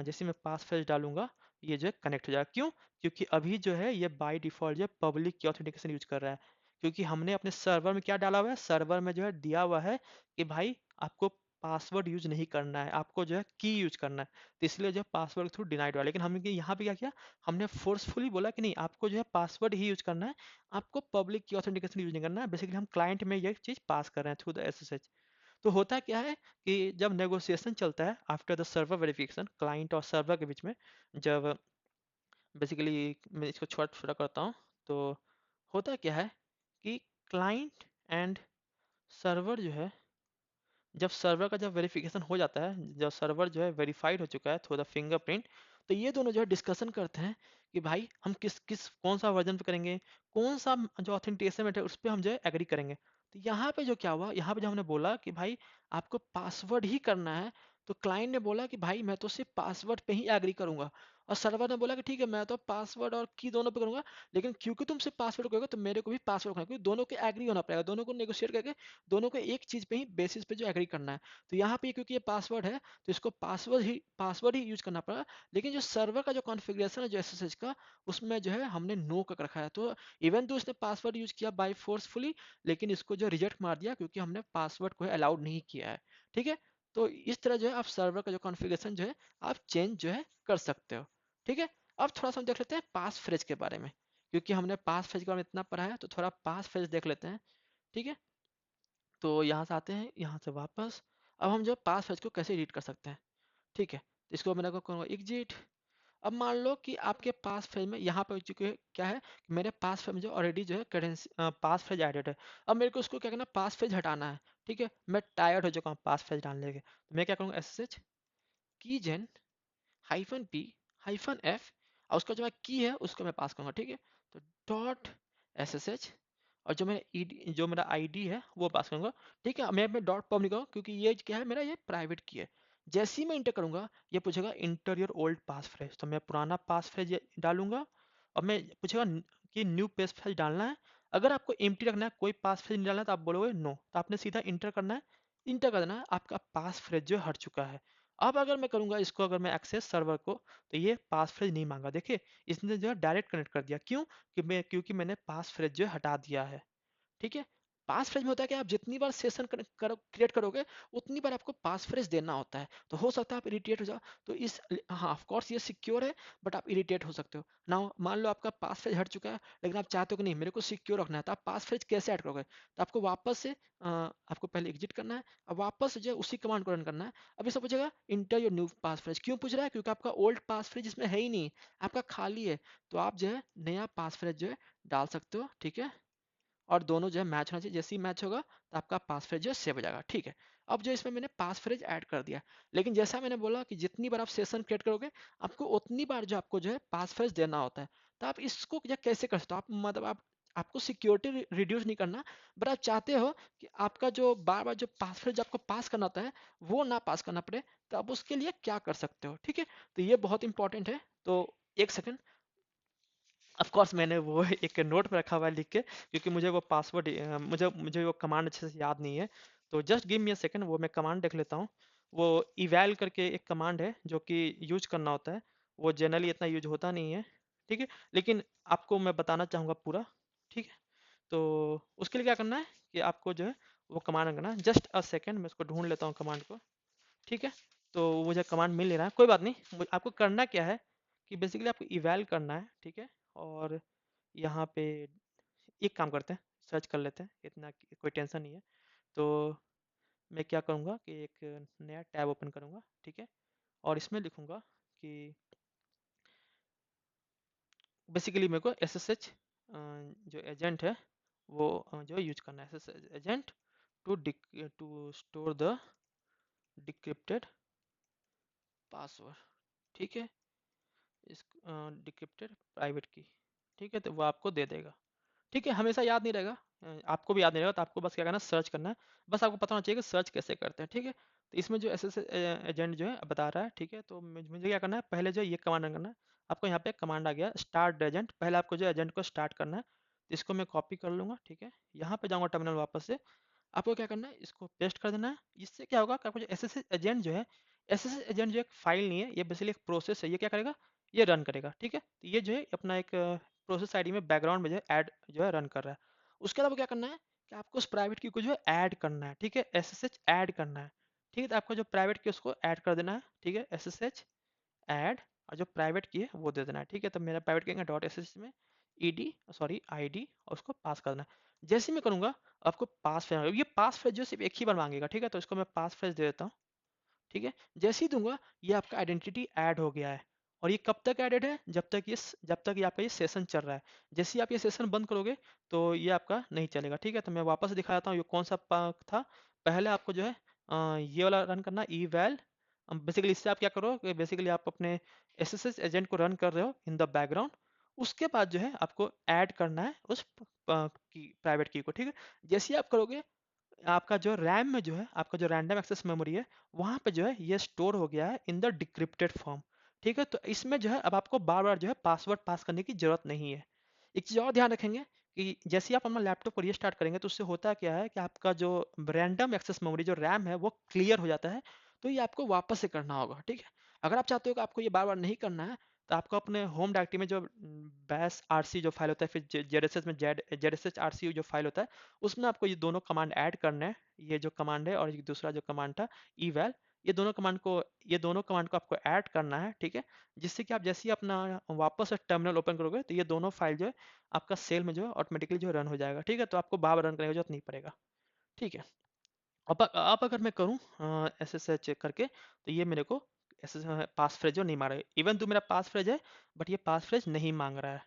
[SPEAKER 1] जैसे मैं पास फ्रेज डालूंगा ये जो है कनेक्ट हो जाएगा। क्यों? क्योंकि अभी जो है ये बाय डिफॉल्ट जो है पब्लिक की ऑथेंटिकेशन यूज कर रहा है, क्योंकि हमने अपने सर्वर में क्या डाला हुआ है, सर्वर में जो है दिया हुआ है कि भाई आपको पासवर्ड यूज नहीं करना है, आपको जो है की यूज करना है। तो इसलिए जो है पासवर्ड के थ्रू डिनाइड हुआ, लेकिन हमने यहाँ पे क्या किया, हमने फोर्सफुली बोला कि नहीं आपको जो है पासवर्ड ही यूज करना है, आपको पब्लिक की ऑथेंटिकेशन यूज नहीं करना है। बेसिकली हम क्लाइंट में ये चीज पास कर रहे हैं थ्रू द एसएसएच। तो होता क्या है कि जब नेगोशिएशन चलता है after the server verification, client और सर्वर के बीच में, जब बेसिकली मैं इसको छोटा छोटा करता हूँ, तो होता क्या है कि क्लाइंट एंड सर्वर जो है, जब सर्वर का जब वेरिफिकेशन हो जाता है, जब सर्वर जो है वेरीफाइड हो चुका है थ्रू द फिंगरप्रिंट, तो ये दोनों जो है डिस्कशन करते हैं कि भाई हम किस किस कौन सा वर्जन पे करेंगे, कौन सा जो ऑथेंटिकेशन है उस पर हम जो है एग्री करेंगे। तो यहाँ पे जो क्या हुआ, यहाँ पे जो हमने बोला कि भाई आपको पासवर्ड ही करना है, तो क्लाइंट ने बोला कि भाई मैं तो सिर्फ पासवर्ड पे ही एग्री करूंगा, और सर्वर ने बोला कि ठीक है मैं तो पासवर्ड और की दोनों पे करूंगा, लेकिन क्योंकि तुम सिर्फ पासवर्ड करोगे तो मेरे को भी पासवर्ड करना है, क्योंकि दोनों के एग्री होना पड़ेगा, दोनों को नेगोशिएट करके दोनों को एक चीज पे ही बेसिस पे जो एग्री करना है। तो यहाँ पे क्योंकि ये पासवर्ड है तो इसको पासवर्ड ही यूज करना पड़ा, लेकिन जो सर्वर का जो कॉन्फ़िगरेशन है जो एसएसएच का, उसमें जो है हमने नो का रखा है। तो इवन तो इसने पासवर्ड यूज किया बाय फोर्सफुली, लेकिन इसको जो रिजेक्ट मार दिया क्योंकि हमने पासवर्ड को अलाउड नहीं किया है। ठीक है, तो इस तरह जो है आप सर्वर का जो कॉन्फ़िगरेशन जो है आप चेंज जो है कर सकते हो। ठीक है, अब थोड़ा सा हम देख लेते हैं पास फ्रेज के बारे में, क्योंकि हमने पास फ्रेज के बारे में इतना पढ़ा है तो थोड़ा पास फ्रेज देख लेते हैं। ठीक है, तो यहाँ से आते हैं, यहाँ से वापस, अब हम जो पास फ्रेज को कैसे एडिट कर सकते हैं। ठीक है, तो इसको मैंने को करूँगा एग्जिट। अब मान लो कि आपके पास फ्रेज में यहाँ पे चुके क्या है कि मेरे पास फ्रेज में जो ऑलरेडी जो है करेंसी पास फ्रेज एडेड है, अब मेरे को उसको क्या करना, पास फ्रेज हटाना है। ठीक है, मैं टायर्ड हो चुका हूँ पास फ्रेज डालने के, तो मैं क्या करूँगा, S H keygen hyphen P hyphen F, और उसका जो मैं की है उसको मैं पास करूँगा। ठीक है, तो डॉट एस एस एच, और जो मेरा जो मेरा आईडी है वो पास करूँगा। ठीक है, मैं डॉट पब नहीं करूँगा क्योंकि ये क्या है, मेरा ये प्राइवेट की है। जैसे ही मैं इंटर करूँगा ये पूछेगा inter your old pass phrase, तो मैं पुराना पास फ्रेज डालूंगा, और मैं पूछेगा कि न्यू पास फ्रेज डालना है। अगर आपको एम्प्टी रखना है, कोई पास फ्रेज नहीं डालना है, तो आप बोलोगे नो, तो आपने सीधा इंटर करना है। इंटर कर देना है, आपका पास फ्रेज जो हट चुका है। अब अगर मैं करूंगा इसको, अगर मैं एक्सेस सर्वर को, तो ये पास फ्रेज नहीं मांगा। देखिए इसने जो है डायरेक्ट कनेक्ट कर दिया, क्यों, क्योंकि मैंने पास फ्रेज जो है हटा दिया है। ठीक है, पास फ्रेज में होता है कि आप जितनी बार सेशन क्रिएट करोगे उतनी बार आपको पास फ्रेज देना होता है, तो हो सकता है आप इरिटेट हो जाओ। तो इस हाँ ऑफ कोर्स ये सिक्योर है, बट आप इरिटेट हो सकते हो ना। मान लो आपका पास फ्रेज हट चुका है, लेकिन आप चाहते हो कि नहीं मेरे को सिक्योर रखना है, तो आप पास फ्रेज कैसे ऐड करोगे, तो आपको वापस से आपको पहले एग्जिट करना है, अब वापस जो है उसी कमांड को रन करना है। अब ये सब पूछेगा inter your new pass phrase, क्यों पूछ रहा है, क्योंकि आपका ओल्ड पास फ्रेज इसमें है ही नहीं, आपका खाली है, तो आप जो है नया पास फ्रेज जो है डाल सकते हो। ठीक है, और दोनों जो है मैच होना चाहिए, जैसे ही मैच होगा तो आपका पास फ्रेज जो है सेव हो जाएगा। ठीक है, अब जो इसमें मैंने पास फ्रेज ऐड कर दिया, लेकिन जैसा मैंने बोला कि जितनी बार आप सेशन क्रिएट करोगे आपको उतनी बार जो आपको जो है पास फ्रेज देना होता है। तो आप इसको या कैसे कर सकते हो, आप मतलब आप आपको सिक्योरिटी रिड्यूस नहीं करना, बट आप चाहते हो कि आपका जो बार बार जो पास फ्रेज आपको पास करना होता है वो ना पास करना पड़े, तो आप उसके लिए क्या कर सकते हो। ठीक है, तो ये बहुत इंपॉर्टेंट है। तो एक सेकंड, ऑफ कोर्स मैंने वो एक नोट पे रखा हुआ है लिख के, क्योंकि मुझे वो पासवर्ड मुझे मुझे वो कमांड अच्छे से याद नहीं है। तो just give me a second, वो मैं कमांड देख लेता हूँ। वो इवैल करके एक कमांड है जो कि यूज करना होता है, वो जनरली इतना यूज होता नहीं है। ठीक है, लेकिन आपको मैं बताना चाहूँगा पूरा। ठीक है, तो उसके लिए क्या करना है कि आपको जो है वो कमांड करना है। जस्ट अ सेकंड, मैं उसको ढूंढ लेता हूँ कमांड को। ठीक है, तो मुझे कमांड मिल नहीं रहा है, कोई बात नहीं। आपको करना क्या है कि बेसिकली आपको इवैल करना है, ठीक है। और यहाँ पे एक काम करते हैं, सर्च कर लेते हैं, इतना कोई टेंशन नहीं है। तो मैं क्या करूँगा कि एक नया टैब ओपन करूँगा, ठीक है। और इसमें लिखूँगा कि बेसिकली मेरे को SSH जो एजेंट है वो जो यूज करना है, SSH agent to store the decrypted password, ठीक है। इस डिक्रिप्टेड प्राइवेट की, ठीक है, तो वो आपको दे देगा, ठीक है। हमेशा याद नहीं रहेगा, आपको भी याद नहीं रहेगा, तो आपको बस क्या करना है, सर्च करना है। बस आपको पता होना चाहिए कि सर्च कैसे करते हैं, ठीक है। तो इसमें जो एस एस एजेंट जो है बता रहा है, ठीक है। तो मुझे क्या करना है, पहले जो ये कमांड रन करना है। आपको यहाँ पे कमांड आ गया स्टार्ट एजेंट, पहले आपको जो एजेंट को स्टार्ट करना है। तो इसको मैं कॉपी कर लूँगा, ठीक है। यहाँ पे जाऊँगा टर्मिनल वापस से, आपको क्या करना है, इसको पेस्ट कर देना है। इससे क्या होगा कि आपको जो एसएसएच एजेंट जो है, एसएसएच एजेंट जो एक फाइल नहीं है, ये बेसिकली एक प्रोसेस है। ये क्या करेगा, ये रन करेगा, ठीक है। तो ये जो है अपना एक प्रोसेस आईडी में बैकग्राउंड में जो है ऐड जो है रन कर रहा है। उसके अलावा क्या करना है कि आपको उस प्राइवेट की को जो है ऐड करना है, ठीक है। एसएसएच ऐड करना है, ठीक है। तो आपको जो प्राइवेट की उसको ऐड कर देना है, ठीक है। एसएसएच ऐड, और जो प्राइवेट की है वो दे देना है, ठीक है। तो मेरा प्राइवेट की डॉट एस में आईडी और उसको पास कर देना है। जैसे मैं करूँगा आपको पास फ्रेज, ये पास फ्रेज जो सिर्फ एक ही बार मांगेगा, ठीक है। तो इसको मैं पास फ्रेज दे देता हूँ, ठीक है। जैसे ही दूंगा ये आपका आइडेंटिटी ऐड हो गया है। और ये कब तक ऐडेड है, जब तक ये आपका ये सेशन चल रहा है। जैसे ही आप ये सेशन बंद करोगे तो ये आपका नहीं चलेगा, ठीक है। तो मैं वापस दिखा देता हूँ ये कौन सा था। पहले आपको जो है ये वाला रन करना, eval। बेसिकली इससे आप क्या करो कि बेसिकली आप अपने SSH एजेंट को रन कर रहे हो इन द बैकग्राउंड। उसके बाद जो है आपको ऐड करना है उस प्राइवेट की को, ठीक है। जैसे ही आप करोगे, आपका जो रैम में जो है, आपका जो रैंडम एक्सेस मेमोरी है, वहाँ पे जो है ये स्टोर हो गया है इन द डिक्रिप्टेड फॉर्म, ठीक है। तो इसमें जो है अब आपको बार बार जो है पासवर्ड पास करने की जरूरत नहीं है। एक चीज़ और ध्यान रखेंगे कि जैसे ही आप अपना लैपटॉप को रीस्टार्ट करेंगे तो उससे होता क्या है कि आपका जो रैंडम एक्सेस मेमोरी जो रैम है वो क्लियर हो जाता है। तो ये आपको वापस से करना होगा, ठीक है। अगर आप चाहते हो कि आपको ये बार बार नहीं करना है, तो आपको अपने होम डायरेक्टरी में जो बैश आरसी जो फाइल होता है, फिर जेडएसएस में जेडएसएच आरसी जो फाइल होता है, उसमें आपको ये दोनों कमांड ऐड करने हैं। ये जो कमांड है और ये दूसरा जो कमांड था eval, ये दोनों कमांड को आपको ऐड करना है, ठीक है। जिससे कि आप जैसे ही अपना वापस से टर्मिनल ओपन करोगे तो ये दोनों फाइल जो है आपका सेल में जो है ऑटोमेटिकली जो रन हो जाएगा, ठीक है। तो आपको बार बार रन करने की जरूरत नहीं पड़ेगा, ठीक है। अब अगर मैं करूँ SSH चेक करके, तो ये मेरे को पास फ्रेज जो नहीं मांग रहा है, इवन तो मेरा पास फ्रेज है, बट ये पास फ्रेज नहीं मांग रहा है,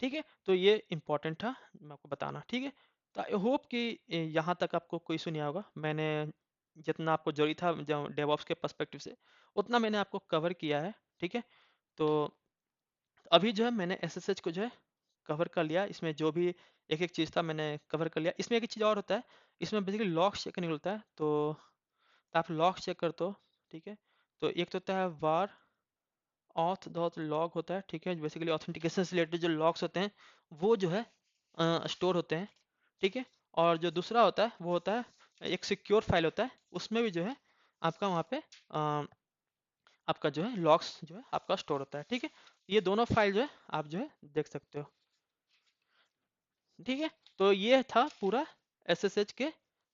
[SPEAKER 1] ठीक है। तो ये इंपॉर्टेंट था मैं आपको बताना, ठीक है। तो आई होप कि यहाँ तक आपको कोई इशू नहीं होगा। मैंने जितना आपको जरूरी था डेवऑप्स के पर्सपेक्टिव से, उतना मैंने आपको कवर किया है, ठीक है। तो अभी जो है मैंने SSH को जो है कवर कर लिया। इसमें जो भी एक एक चीज़ था मैंने कवर कर लिया। इसमें एक चीज़ और होता है, इसमें बेसिकली लॉग चेक नहीं होता है। तो आप लॉग चेक करते हो, ठीक है। तो एक तो होता है var auth डॉट लॉग होता है, ठीक है। बेसिकली ऑथेंटिकेशन से रिलेटेड जो लॉग्स होते हैं वो जो है स्टोर होते हैं, ठीक है। और जो दूसरा होता है वो होता है एक सिक्योर फाइल होता है, उसमें भी जो है आपका वहाँ पे आपका जो है लॉग्स जो है आपका स्टोर होता है, ठीक है। ये दोनों फाइल जो है आप जो है देख सकते हो, ठीक है। तो ये था पूरा SSH के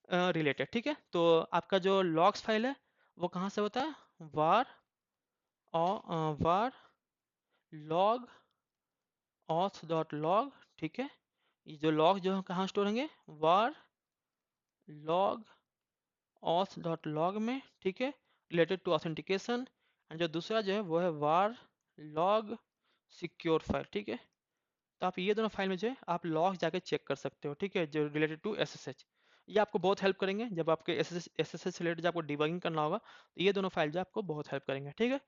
[SPEAKER 1] रिलेटेड, ठीक है। तो आपका जो लॉग्स फाइल है वो कहाँ से होता है, var var log auth dot log, ठीक है। ये जो लॉग जो है कहाँ स्टोर होंगे, var log auth dot log में, ठीक है, रिलेटेड टू ऑथेंटिकेशन। एंड जो दूसरा जो है वो है var log सिक्योर फाइल, ठीक है। तो आप ये दोनों फाइल में जो है आप लॉग जाके चेक कर सकते हो, ठीक है, जो रिलेटेड टू SSH। ये आपको बहुत हेल्प करेंगे जब आपके SSH से रिलेटेड जब आपको डिबगिंग करना होगा, तो ये दोनों फाइल जो आपको बहुत हेल्प करेंगे, ठीक है।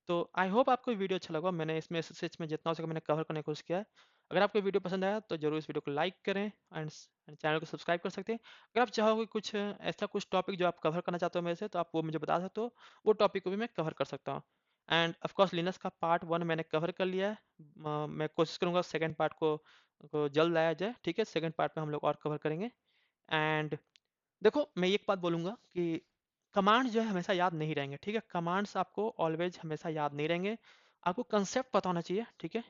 [SPEAKER 1] तो आई होप आपको वीडियो अच्छा लगा। मैंने इसमें SSH में जितना हो सके मैंने कवर करने की कोशिश किया है। अगर आपको वीडियो पसंद आया तो जरूर इस वीडियो को लाइक करें एंड चैनल को सब्सक्राइब कर सकते हैं। अगर आप चाहोगे कुछ ऐसा कुछ टॉपिक जो आप कवर करना चाहते हो मेरे से, तो आप वो मुझे बता सकते हो, वो टॉपिक को भी मैं कवर कर सकता हूँ। एंड ऑफ कोर्स लिनक्स का पार्ट 1 मैंने कवर कर लिया है। मैं कोशिश करूंगा सेकंड पार्ट को जल्द लाया जाए, ठीक है। सेकंड पार्ट में हम लोग और कवर करेंगे। एंड देखो मैं एक बात बोलूंगा कि कमांड्स जो है हमेशा याद नहीं रहेंगे, ठीक है। कमांड्स आपको ऑलवेज हमेशा याद नहीं रहेंगे। आपको कंसेप्ट पता होना चाहिए, ठीक है।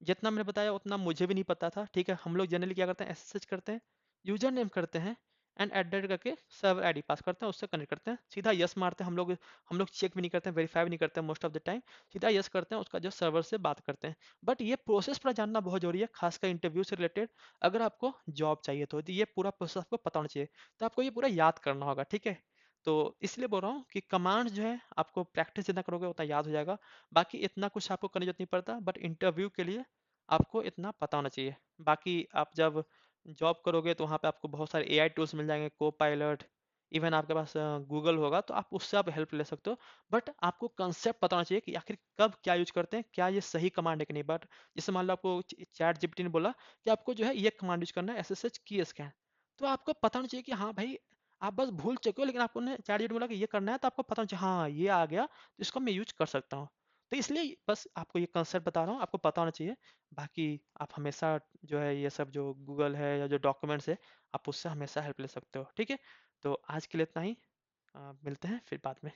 [SPEAKER 1] जितना मैंने बताया उतना मुझे भी नहीं पता था, ठीक है। हम लोग जनरली क्या करते हैं, SSH करते हैं, यूजर नेम करते हैं, एंड @ करके सर्वर आईडी पास करते हैं, उससे कनेक्ट करते हैं, सीधा यस मारते हैं। हम लोग चेक भी नहीं करते हैं, वेरीफाई भी नहीं करते हैं मोस्ट ऑफ द टाइम, सीधा यस करते हैं, उसका जो सर्वर से बात करते हैं। बट ये प्रोसेस पूरा जानना बहुत जरूरी है, खासकर इंटरव्यू से रिलेटेड। अगर आपको जॉब चाहिए तो ये पूरा प्रोसेस आपको पता होना चाहिए, तो आपको ये पूरा याद करना होगा, ठीक है। तो इसलिए बोल रहा हूँ कि कमांड जो है आपको प्रैक्टिस जितना करोगे उतना याद हो जाएगा। बाकी इतना कुछ आपको करने की जरूरत नहीं पड़ता, बट इंटरव्यू के लिए आपको इतना पता होना चाहिए। बाकी आप जब जॉब करोगे तो वहाँ पे आपको बहुत सारे एआई टूल्स मिल जाएंगे, को पायलट, इवन आपके पास गूगल होगा, तो आप उससे आप हेल्प ले सकते हो। बट आपको कंसेप्ट पता होना चाहिए कि आखिर कब क्या यूज करते हैं, क्या ये सही कमांड है कि नहीं। बट जैसे मान लो आपको चैट जीपीटी ने बोला कि आपको जो है ये कमांड यूज करना है, एसएसएच की स्कैन, तो आपको पता होना चाहिए कि हाँ भाई, आप बस भूल चुके हो, लेकिन आपको ने चैट जीपीटी बोला कि ये करना है, तो आपको पता होना चाहिए हाँ ये आ गया, तो इसको मैं यूज कर सकता हूँ। तो इसलिए बस आपको ये कंसेप्ट बता रहा हूँ, आपको पता होना चाहिए। बाकी आप हमेशा जो है ये सब जो गूगल है या जो डॉक्यूमेंट्स है, आप उससे हमेशा हेल्प ले सकते हो, ठीक है। तो आज के लिए इतना ही, मिलते हैं फिर बाद में।